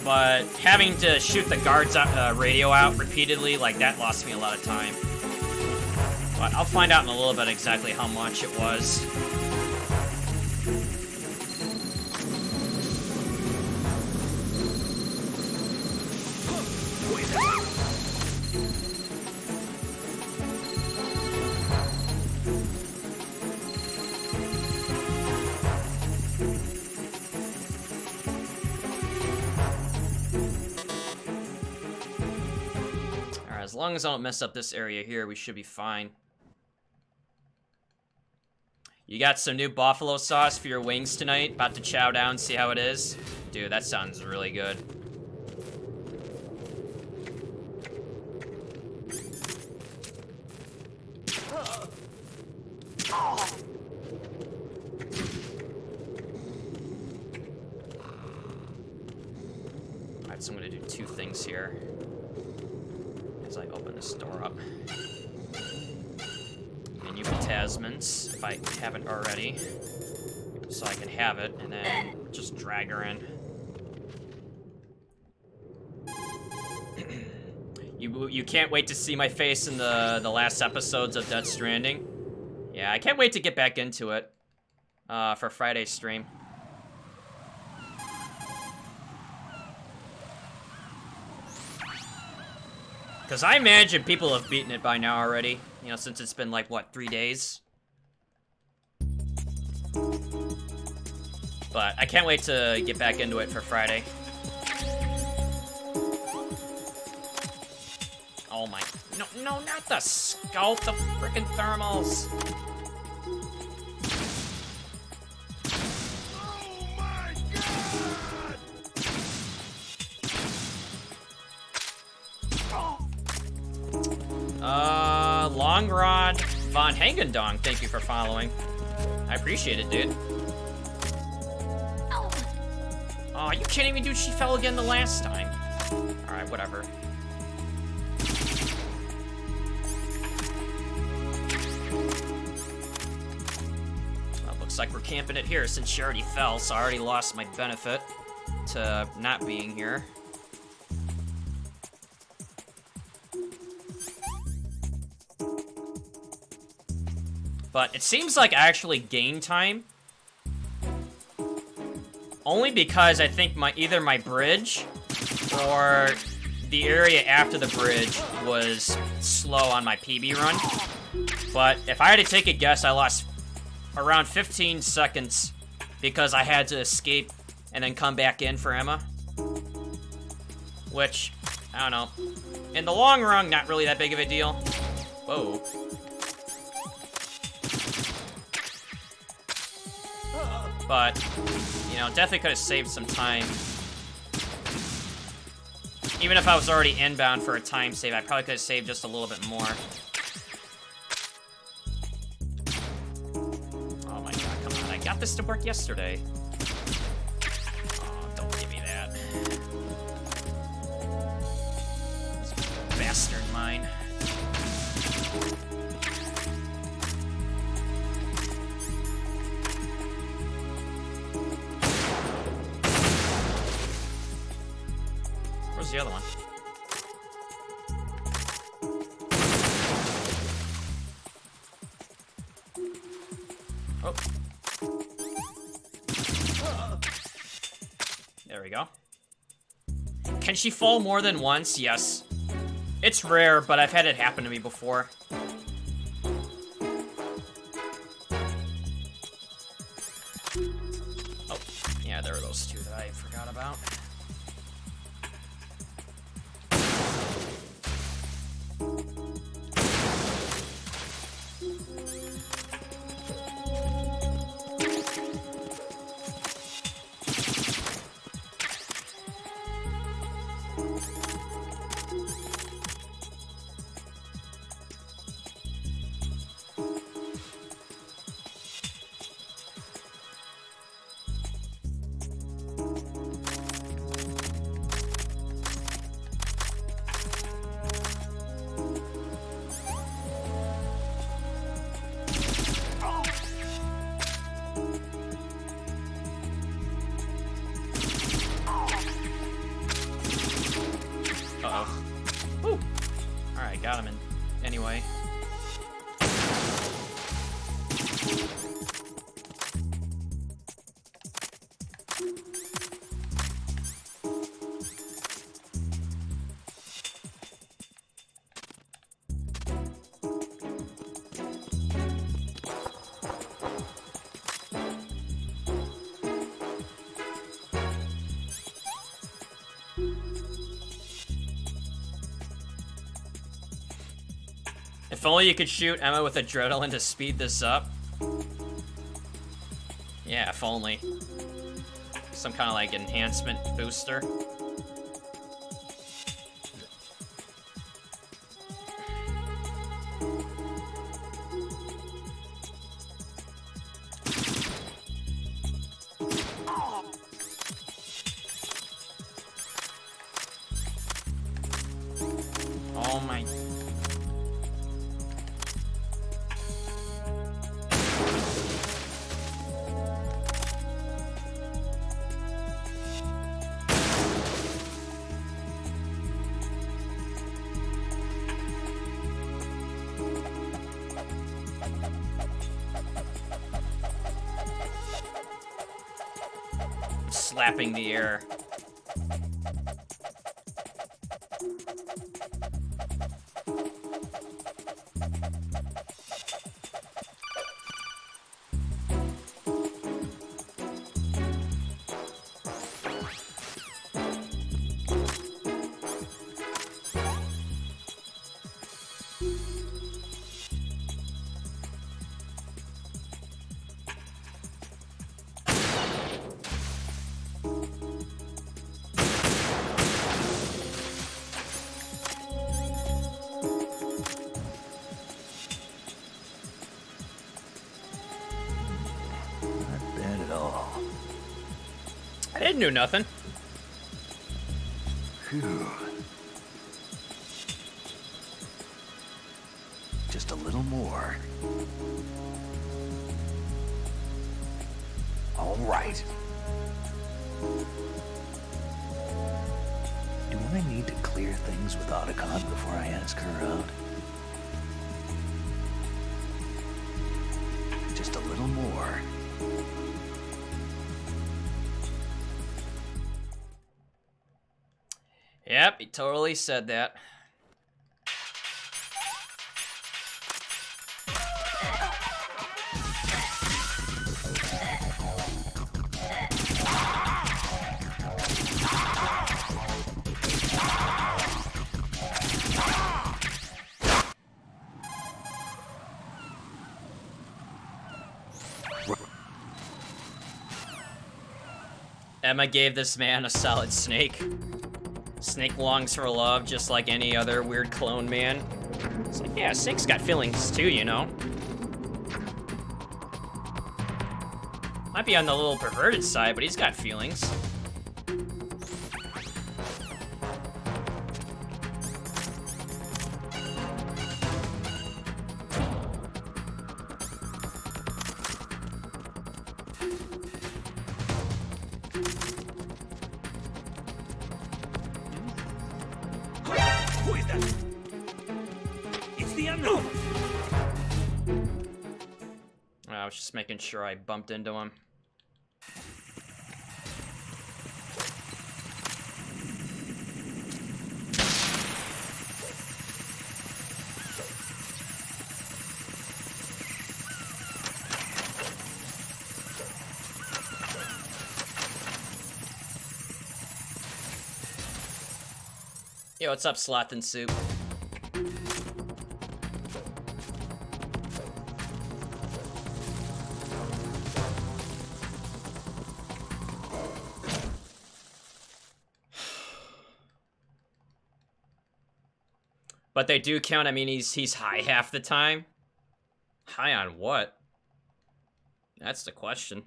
But having to shoot the guard's radio out repeatedly, like, that lost me a lot of time. But I'll find out in a little bit exactly how much it was. As long as I don't mess up this area here, we should be fine. You got some new buffalo sauce for your wings tonight? About to chow down, see how it is? Dude, that sounds really good. Alright, so I'm gonna do two things here as I open this door up. Menu for Tasman's, if I haven't already, so I can have it, and then just drag her in. You can't wait to see my face in the last episodes of Death Stranding. Yeah, I can't wait to get back into it for Friday's stream. Because I imagine people have beaten it by now already. You know, since it's been like, what, 3 days? But I can't wait to get back into it for Friday. Oh my, no, not the scalp, the frickin' thermals. Long Rod Von Hangendong, thank you for following. I appreciate it, dude. Oh, you kidding me, dude? She fell again the last time. Alright, whatever. Well, looks like we're camping it here since she already fell, so I already lost my benefit to not being here. But it seems like I actually gained time. Only because I think either my bridge or the area after the bridge was slow on my PB run. But if I had to take a guess, I lost around 15 seconds because I had to escape and then come back in for Emma. Which, I don't know. In the long run, not really that big of a deal. Whoa. But, you know, definitely could have saved some time. Even if I was already inbound for a time save, I probably could have saved just a little bit more. Oh my god, come on. I got this to work yesterday. Oh, don't give me that. Bastard mine. Where's the other one? Oh. There we go. Can she fall more than once? Yes. It's rare, but I've had it happen to me before. Oh, yeah, there were those two that I forgot about. If only you could shoot Emma with adrenaline to speed this up. Yeah, if only. Some kind of like enhancement booster. Oh my. Slapping the air. I didn't do nothing. Phew. Just a little more. All right. Do I need to clear things with Otacon before I ask her out? Just a little more. Yep, he totally said that. Emma gave this man a solid snake. Snake longs for love just like any other weird clone man. It's like, yeah, Snake's got feelings too, you know? Might be on the little perverted side, but he's got feelings. Who is that? It's the unknown. I was just making sure I bumped into him. Yo, what's up, Sloth and Soup? But they do count. I mean, he's high half the time. High on what? That's the question.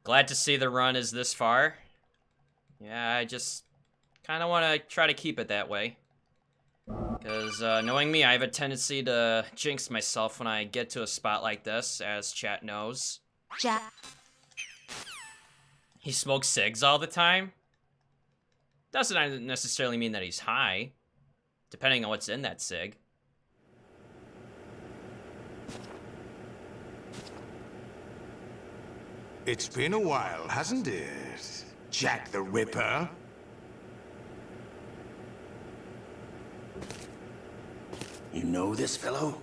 Glad to see the run is this far. Yeah, I just kind of want to try to keep it that way. Because knowing me, I have a tendency to jinx myself when I get to a spot like this, as chat knows. He smokes cigs all the time. Doesn't necessarily mean that he's high, depending on what's in that cig. It's been a while, hasn't it, Jack the Ripper? You know this fellow?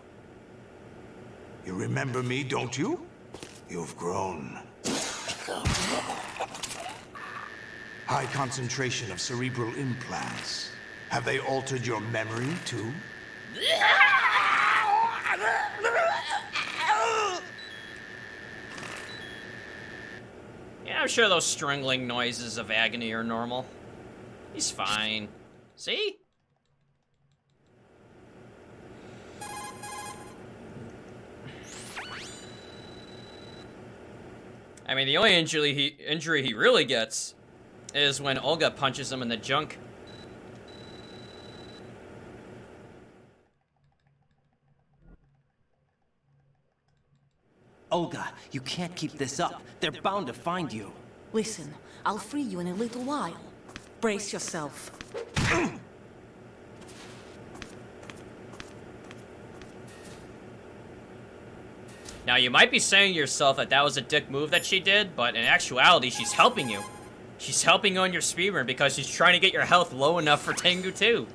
You remember me, don't you? You've grown. High concentration of cerebral implants. Have they altered your memory, too? Yeah, I'm sure those strangling noises of agony are normal. He's fine. See? I mean, the only injury he really gets is when Olga punches him in the junk. Olga, you can't keep this up. They're bound to find you. Listen, I'll free you in a little while. Brace yourself. Now, you might be saying to yourself that that was a dick move that she did, but in actuality, she's helping you. She's helping you on your speedrun because she's trying to get your health low enough for Tengu 2.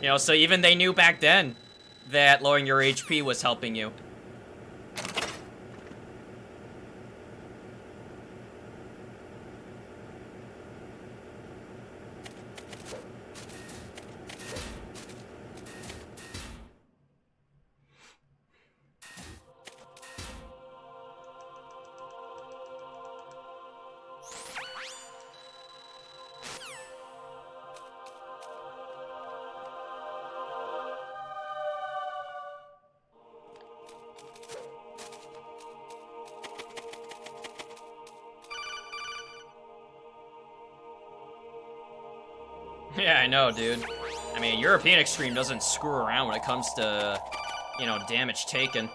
You know, so even they knew back then that lowering your HP was helping you. Yeah, I know, dude. I mean, EuroExtreme doesn't screw around when it comes to, you know, damage taken.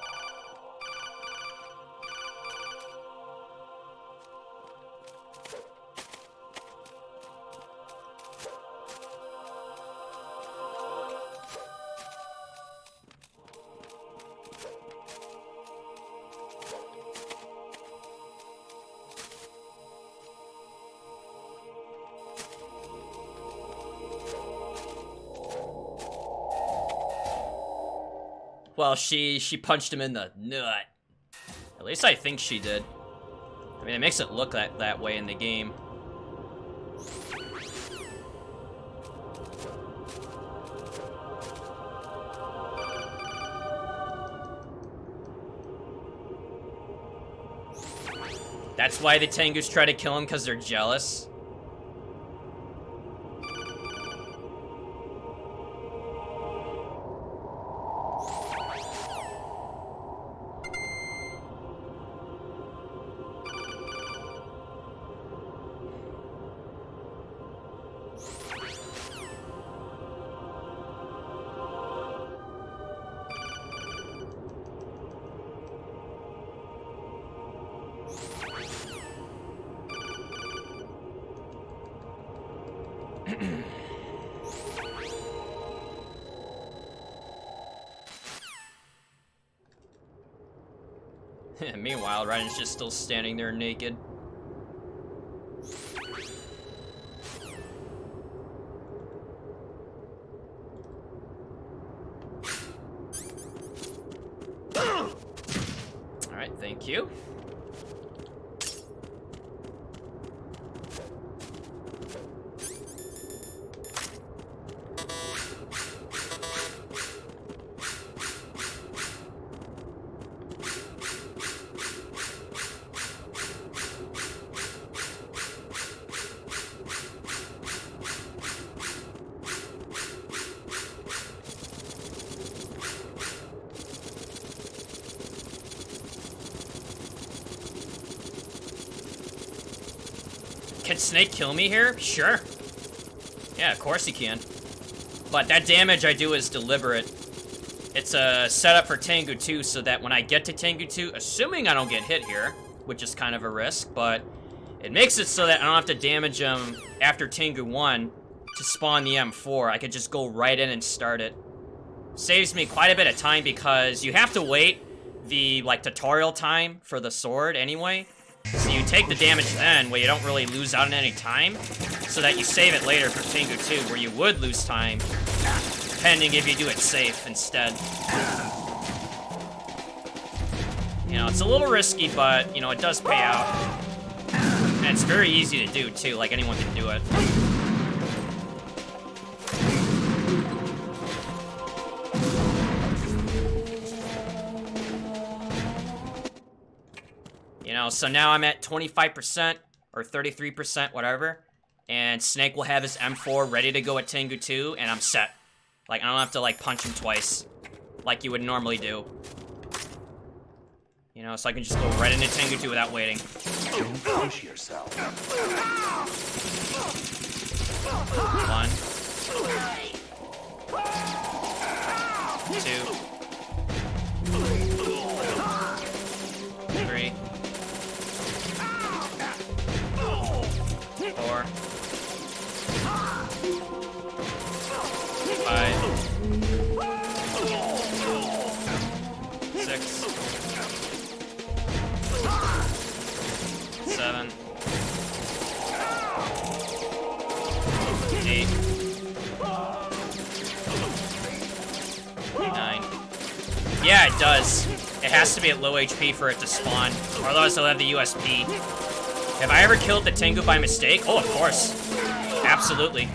Well, she punched him in the nut. At least I think she did. I mean, it makes it look that way in the game. That's why the Tengus try to kill him, because they're jealous. Meanwhile, Ryan's just still standing there naked. Alright, thank you. Can Snake kill me here? Sure. Yeah, of course he can. But that damage I do is deliberate. It's a setup for Tengu 2 so that when I get to Tengu 2, assuming I don't get hit here, which is kind of a risk, but it makes it so that I don't have to damage him after Tengu 1 to spawn the M4. I could just go right in and start it. Saves me quite a bit of time because you have to wait the, like, tutorial time for the sword anyway. So you take the damage then, where you don't really lose out on any time, so that you save it later for Tengu 2, where you would lose time, depending if you do it safe instead. You know, it's a little risky, but, you know, it does pay out. And it's very easy to do, too, like anyone can do it. You know, so now I'm at 25% or 33%, whatever. And Snake will have his M4 ready to go at Tengu 2, and I'm set. Like, I don't have to, like, punch him twice, like you would normally do. You know, so I can just go right into Tengu 2 without waiting. Don't push yourself. 1, 2, 3, 4, 5, 6, 7, 8, 9. Yeah, it does. It has to be at low HP for it to spawn, or otherwise they'll have the USP. Have I ever killed the Tengu by mistake? Oh, of course. Absolutely.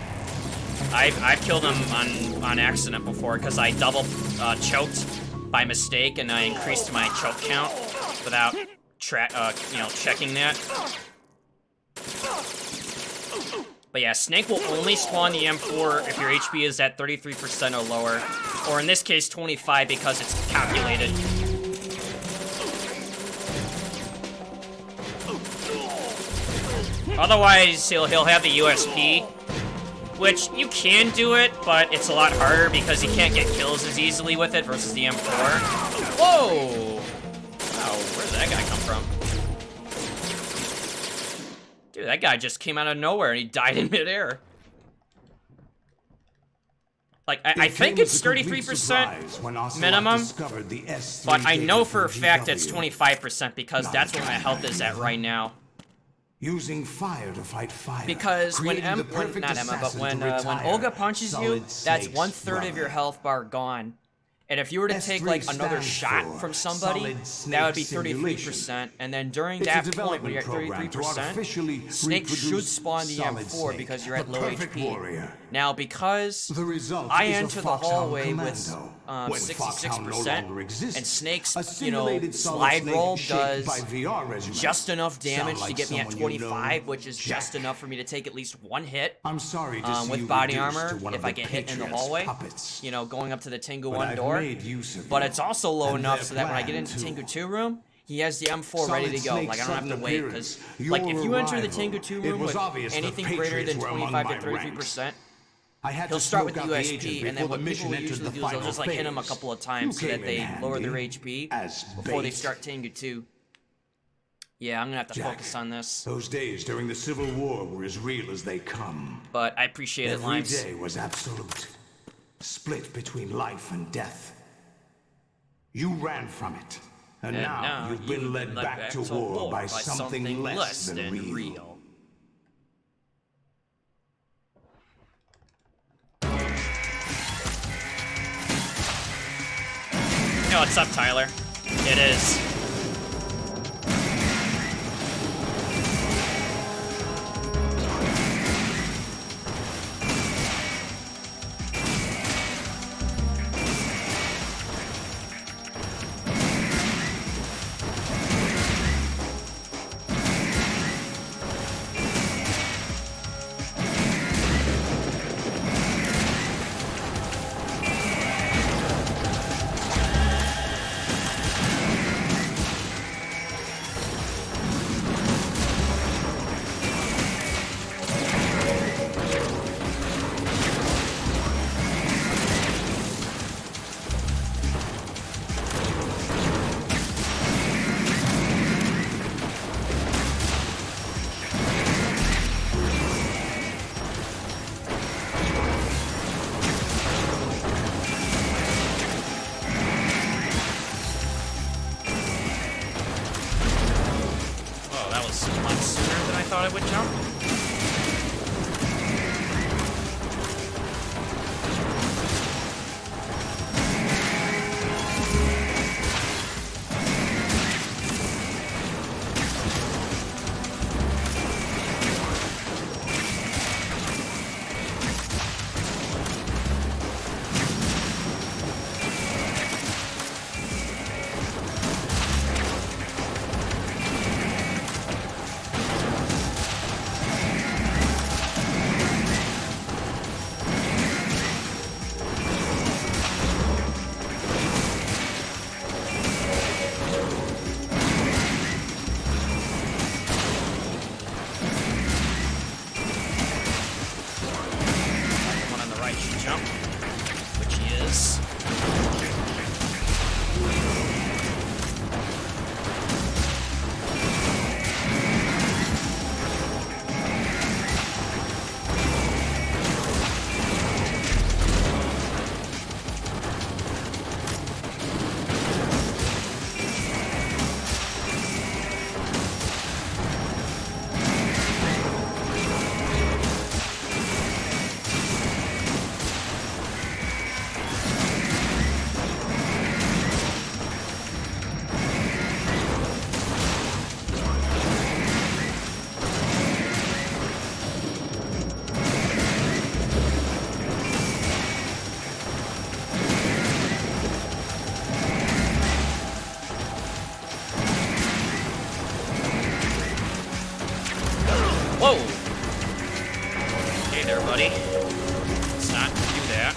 I've killed him on accident before because I double choked by mistake and I increased my choke count without checking that. But yeah, Snake will only spawn the M4 if your HP is at 33% or lower, or in this case 25 because it's calculated. Otherwise, he'll have the USP, which you can do it, but it's a lot harder because you can't get kills as easily with it versus the M4. Whoa! Wow, where did that guy come from? Dude, that guy just came out of nowhere and he died in midair. Like, I think it's 33% minimum, but I know for a fact it's 25% because that's what my health is at right now. Using fire to fight fire. Because when Olga punches you, that's 1/3 of your health bar gone. And if you were to take like another shot from somebody, that would be 33%. And then during that point, when you're at 33%, Snake should spawn the M4 because you're at low HP. Now, because I enter the hallway with 66%, and Snake's, slide roll does just enough damage to get me at 25, which is just enough for me to take at least one hit with body armor if I get hit in the hallway, going up to the Tengu 1 door. But it's also low enough so that when I get into Tengu 2 room, he has the M4 ready to go. Like, I don't have to wait, because, like, if you enter the Tengu 2 room with anything greater than 25 to 33%, he'll start with the USP, and then what people will usually do is they'll just, like, hit him a couple of times so that they lower their HP before they start Tengu 2. Yeah, I'm gonna have to focus on this. Those days during the Civil War were as real as they come. But I appreciate it, Limes. Every day was absolute. Split between life and death. You ran from it, and now you've been led back to war by something less than real. Yo, what's up, Tyler? It is. thought I would jump. Whoa! Hey there, buddy. Let's not do that.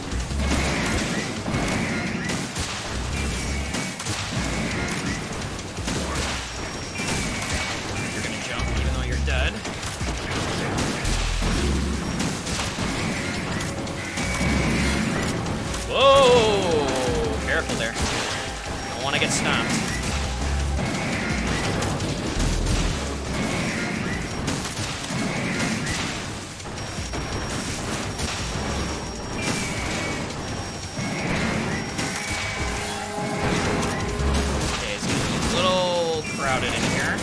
You're gonna jump even though you're dead. Whoa! Careful there. Don't want to get stomped. Okay, it's getting a little crowded in here.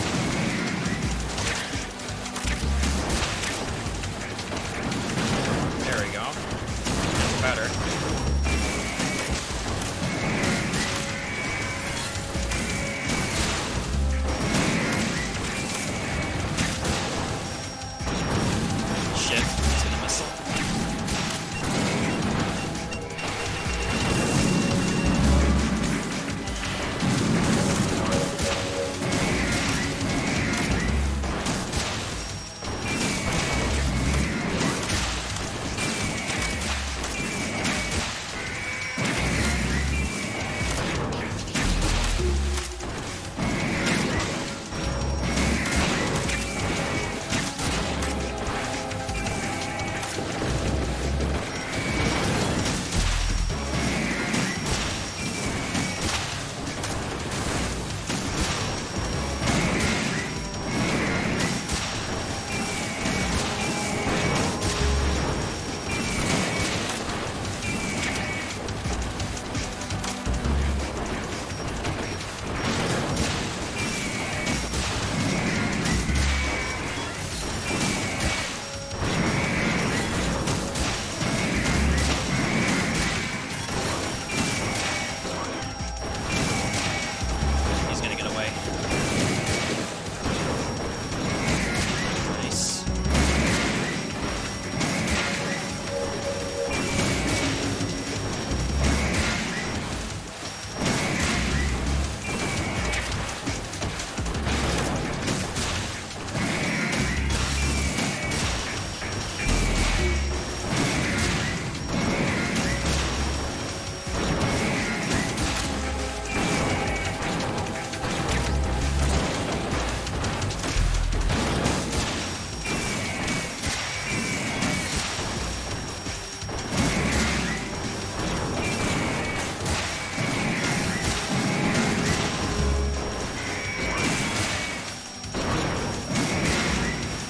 There we go. That's better.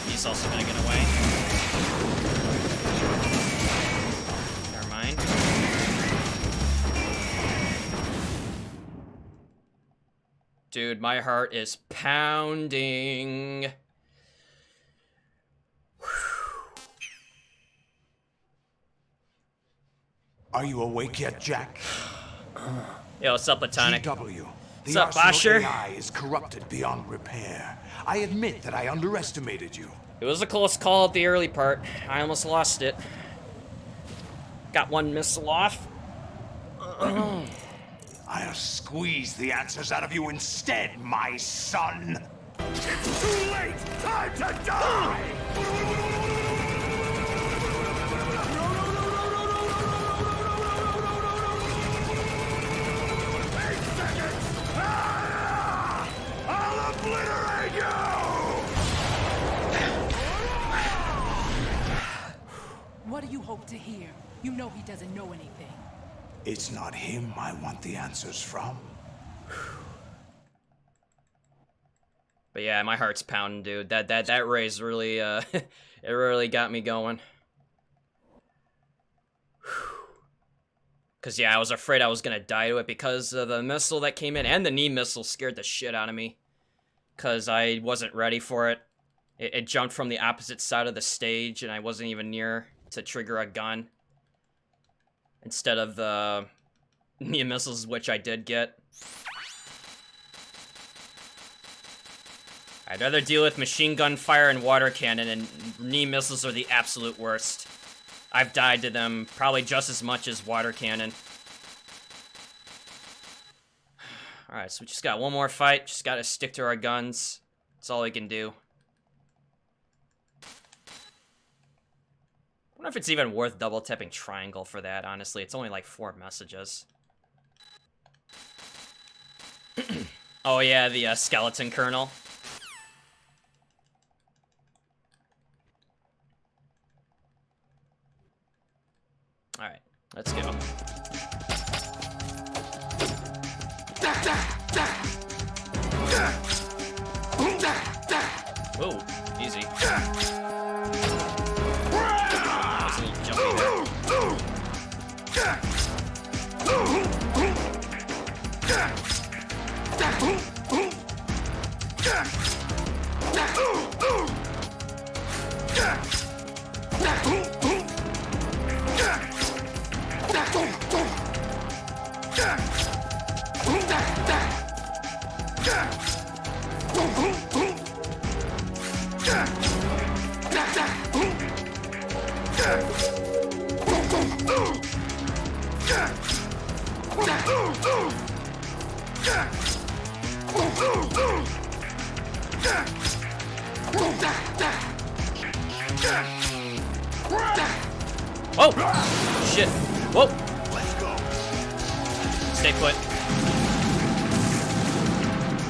He's also gonna get away. Never mind. Dude, my heart is pounding. Are you awake yet, Jack? Yo, what's up, Platonic? GW. What's The up, Basher? Arsenal AI is corrupted beyond repair. I admit that I underestimated you. It was a close call at the early part. I almost lost it. Got one missile off. I'll squeeze the answers out of you instead, my son. It's too late! Time to die! I'll obliterate you! What do you hope to hear? You know he doesn't know anything. It's not him I want the answers from. But yeah, my heart's pounding, dude. That race really, it really got me going. Cause yeah, I was afraid I was gonna die to it because the missile that came in and the knee missile scared the shit out of me. Cause I wasn't ready for it. It jumped from the opposite side of the stage and I wasn't even near to trigger a gun. Instead of the knee missiles, which I did get. I'd rather deal with machine gun fire and water cannon, and knee missiles are the absolute worst. I've died to them probably just as much as water cannon. Alright, so we just got one more fight. Just gotta stick to our guns. That's all we can do. wonder if it's even worth double tapping triangle for that, honestly. It's only like 4 messages. Oh yeah, the skeleton kernel. Alright, let's go. Whoa, easy. Nice little jumpy there. Whoa! Shit. Whoa! Let's go. Stay put.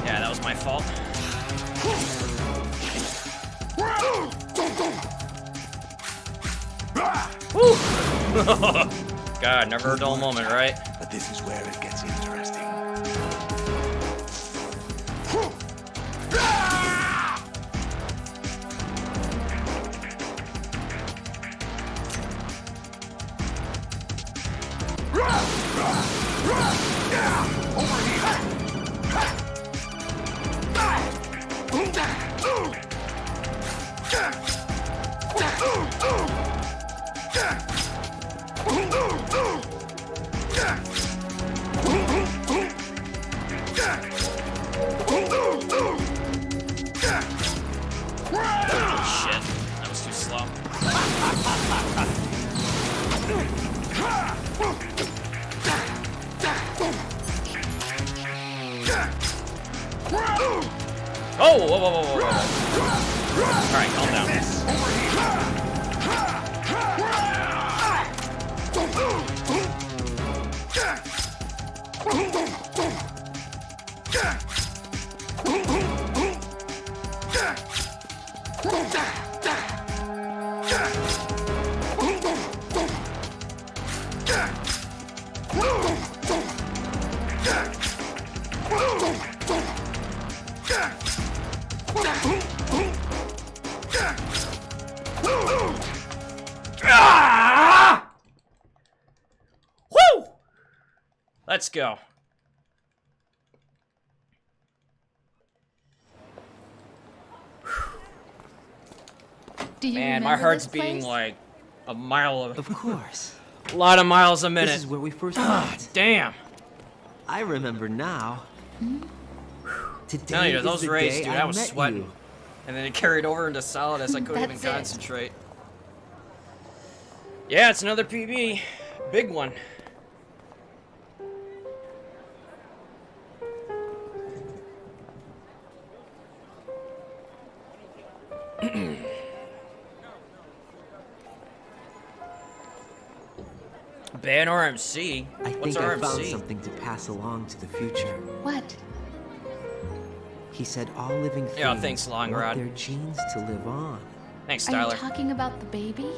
Yeah, that was my fault. Woo! God, never a dull moment, right? But this is where it gets interesting. Shit, that was too slow. Oh, whoa, whoa, whoa, whoa, whoa. Alright, calm down. Ah! Woo! Let's go. Man, my heart's beating like a mile Of course. a lot of miles a minute. This is where we first Ah, met. damn. I remember now. Today Telling you, is those the rays, day dude, I I was met sweating. you. And then it carried over into solid as I couldn't even That's it. concentrate. Yeah, it's another PB. Big one. Ban RMC? I What's think I found RMC? something to pass along to the future. What? He said all living things Yeah, thanks, Long want Rod. their genes to live on. Thanks, Are you Tyler. talking about the baby?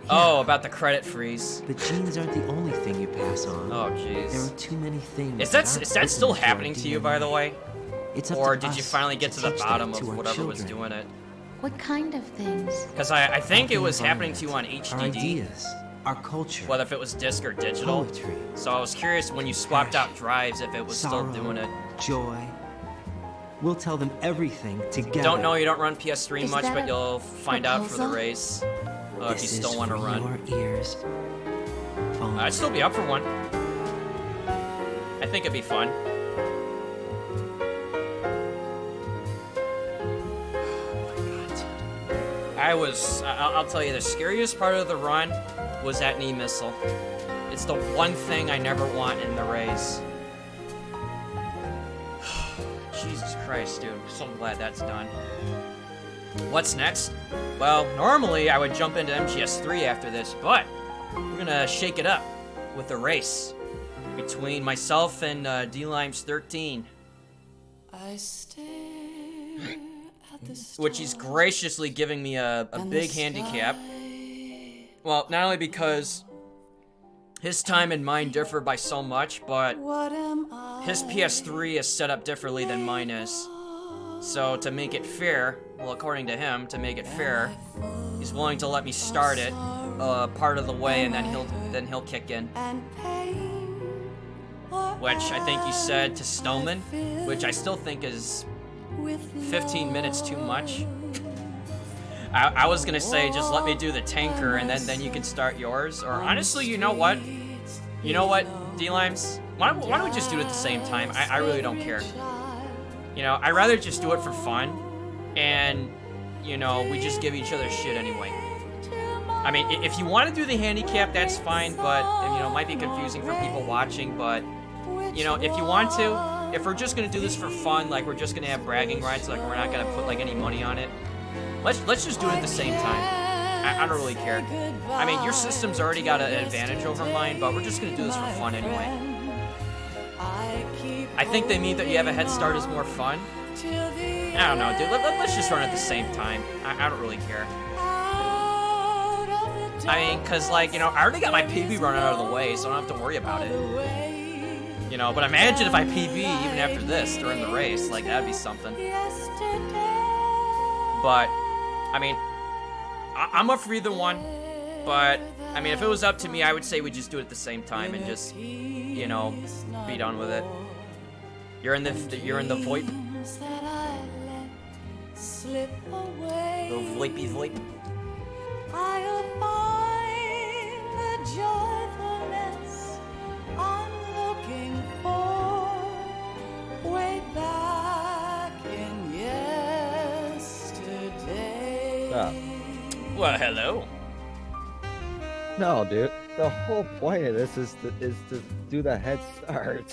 Oh, about the credit freeze. But genes aren't the only thing you pass on. Oh, There jeez. are too many things. Is that aren't still written into our happening to you, by the DNA. way? It's up Or to did you us finally get to the teach that bottom to of our whatever was children. doing it? What kind of things? Because I think it Our was happening to you on environment, Our HDD, ideas, our culture, whether if it was disc or digital. poetry, So I was curious when you swapped out drives if it was sorrow, still doing it. joy. We'll tell them everything together. Don't know, you don't run PS3 Is much, that but a you'll find out for the proposal? race. If This you is still want to for run. your ears. only. I'd still be up for one. I think it'd be fun. I'll tell you, the scariest part of the run was that knee missile. It's the one thing I never want in the race. Jesus Christ, dude. I'm so glad that's done. What's next? Well, normally I would jump into MGS3 after this, but we're gonna shake it up with a race between myself and D-Limes 13. Which he's graciously giving me a big handicap. Well, not only because his time and mine differ by so much, but his PS3 is set up differently than mine is. So to make it fair, well, according to him, to make it fair, he's willing to let me start it part of the way, and then he'll kick in. Which I think you said to Stoneman, which I still think is 15 minutes too much. I was gonna say just let me do the tanker and then you can start yours. Or honestly, you know what? You know what, D-Limes? Why don't we just do it at the same time? I really don't care. You know, I'd rather just do it for fun, and, you know, we just give each other shit anyway. I mean, if you want to do the handicap, that's fine, but, you know, it might be confusing for people watching, but, you know, if you want to, if we're just going to do this for fun, like, we're just going to have bragging rights, like, we're not going to put, like, any money on it, let's just do it at the same time. I don't really care. I mean, your system's already got an advantage over mine, but we're just going to do this for fun anyway. I think they mean that you have a head start is more fun. I don't know, dude. Let's just run at the same time. I don't really care. I mean, because, like, you know, I already got my PB run out of the way, so I don't have to worry about it. You know, but imagine if I PB even after this during the race. Like, that'd be something. But, I mean, I'm up for either one. But, I mean, if it was up to me, I would say we just do it at the same time and just, you know, be done with it. You're in the VoIP. The VoIPy VoIP. I'll find the joyfulness I'm looking for way back in yesterday. Well, hello. No, dude. The whole point of this is to do the head start.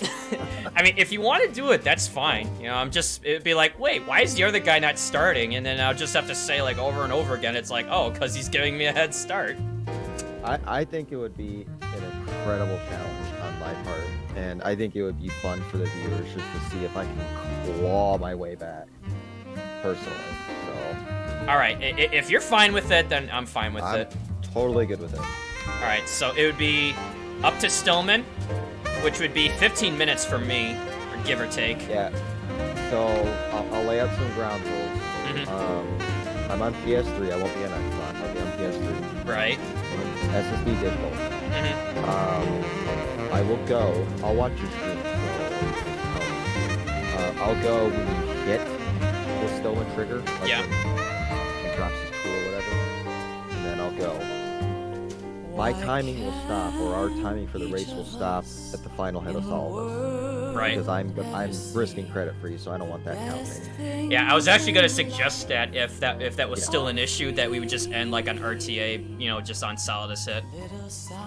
I mean, if you want to do it, that's fine. You know, it'd be like, wait, why is the other guy not starting? And then I'll just have to say, like, over and over again, it's like, oh, because he's giving me a head start. I think it would be an incredible challenge on my part, and I think it would be fun for the viewers just to see if I can claw my way back, personally. So. All right, if you're fine with it, then I'm fine with it. Totally good with it. All right, so it would be up to Stillman, which would be 15 minutes for me, or give or take. Yeah. So I'll lay out some ground rules. I'm on PS3. I won't be on Xbox. I'll be on PS3. Right. SSD digital. I will go. I'll watch your stream. I'll go when you hit the Stillman trigger. Like yeah. When he drops his crew or whatever, and then I'll go. My timing will stop, or our timing for the race will stop at the final hit of all of us. Right. Because I'm risking credit free, so I don't want that counting. Yeah, I was actually gonna suggest that if that was still an issue, that we would just end like on RTA, you know, just on Solidus hit.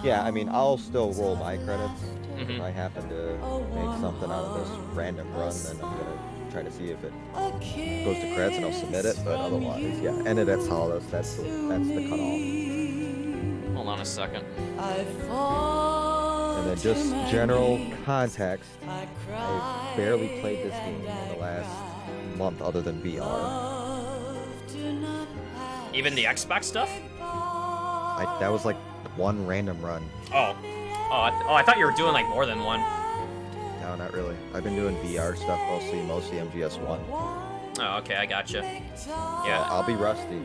Yeah, I mean, I'll still roll my credits. If I happen to make something out of this random run, then I'm gonna try to see if it goes to credits, and I'll submit it. But otherwise, yeah, end it at Solidus. That's the cutoff. Hold on a second. And then just general context, I barely played this game in the last month other than VR. Even the Xbox stuff? That was like one random run. Oh, I thought you were doing like more than one. No, not really. I've been doing VR stuff mostly MGS1. Oh, okay, I gotcha. Yeah. I'll be rusty.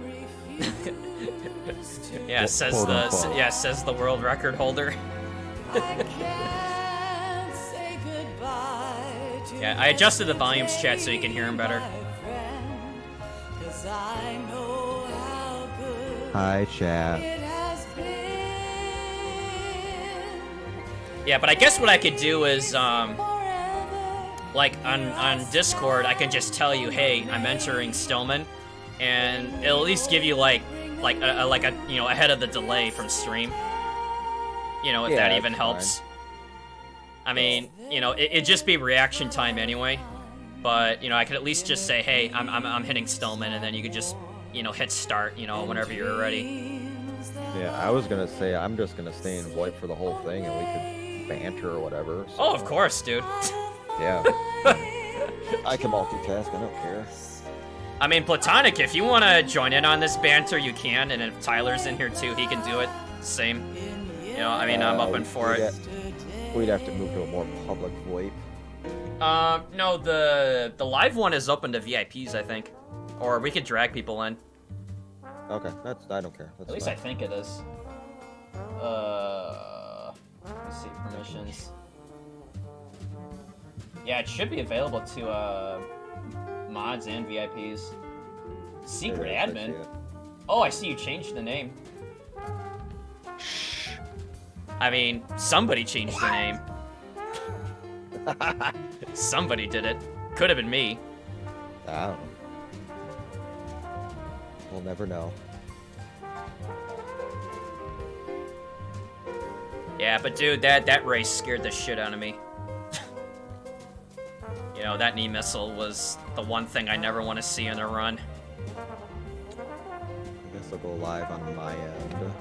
Yeah, says the world record holder. Yeah, I adjusted the volumes, chat, so you can hear him better. Hi, chat. Yeah, but I guess what I could do is, like on Discord, I can just tell you, hey, I'm entering Stillman, and it'll at least give you like a you know, ahead of the delay from stream. You know, if that even helps. Fine. I mean, you know, it'd just be reaction time anyway. But you know, I could at least just say, hey, I'm hitting Stillman, and then you could just you know, hit start, you know, whenever you're ready. Yeah, I was gonna say I'm just gonna stay in VoIP for the whole thing, and we could banter or whatever. So. Oh, of course, dude. Yeah. I can multitask. I don't care. I mean, Platonic, if you want to join in on this banter, you can. And if Tyler's in here too, he can do it. Same. You know, I mean, I'm open for it. We'd have to move to a more public VoIP. No, the live one is open to VIPs, I think. Or we could drag people in. Okay, I don't care. At least I think it is. Let's see, permissions. Yeah, it should be available to mods and VIPs. Secret admin. Oh, I see you changed the name. I mean, somebody changed the name. Somebody did it. Could have been me. I don't know. We'll never know. Yeah, but dude, that race scared the shit out of me. You know, that knee missile was the one thing I never want to see in a run. I guess I'll go live on my end.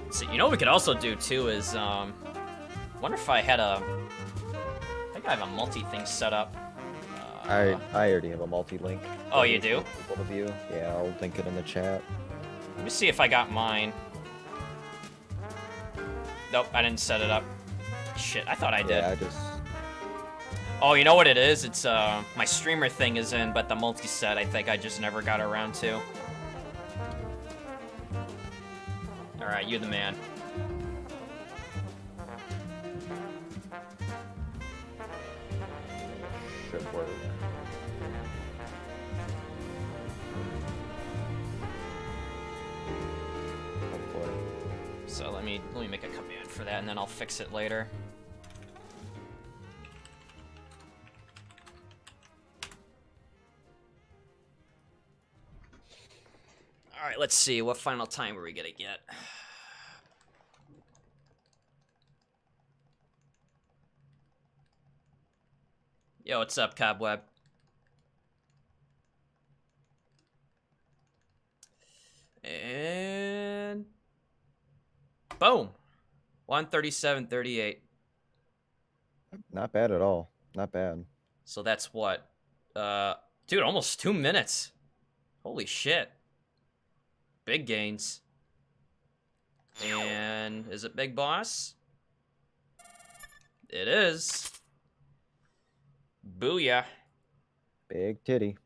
So, you know what we could also do too is, wonder if I had I think I have a multi-thing set up. I already have a multi-link. Oh, you do? One of you. Yeah, I'll link it in the chat. Let me see if I got mine. Nope, I didn't set it up. Shit, I thought I did. Yeah, I just... Oh, you know what it is? It's, my streamer thing is in, but the multi-set I think I just never got around to. Alright, you're the man. Should work. So let me make a command for that, and then I'll fix it later. All right, let's see what final time are we gonna get. Yo, what's up, Cobweb? And boom, 137.38. Not bad at all. Not bad. So that's what, dude, almost 2 minutes. Holy shit. Big gains. And is it Big Boss? It is. Booyah. Big titty.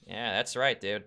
Yeah, that's right, dude.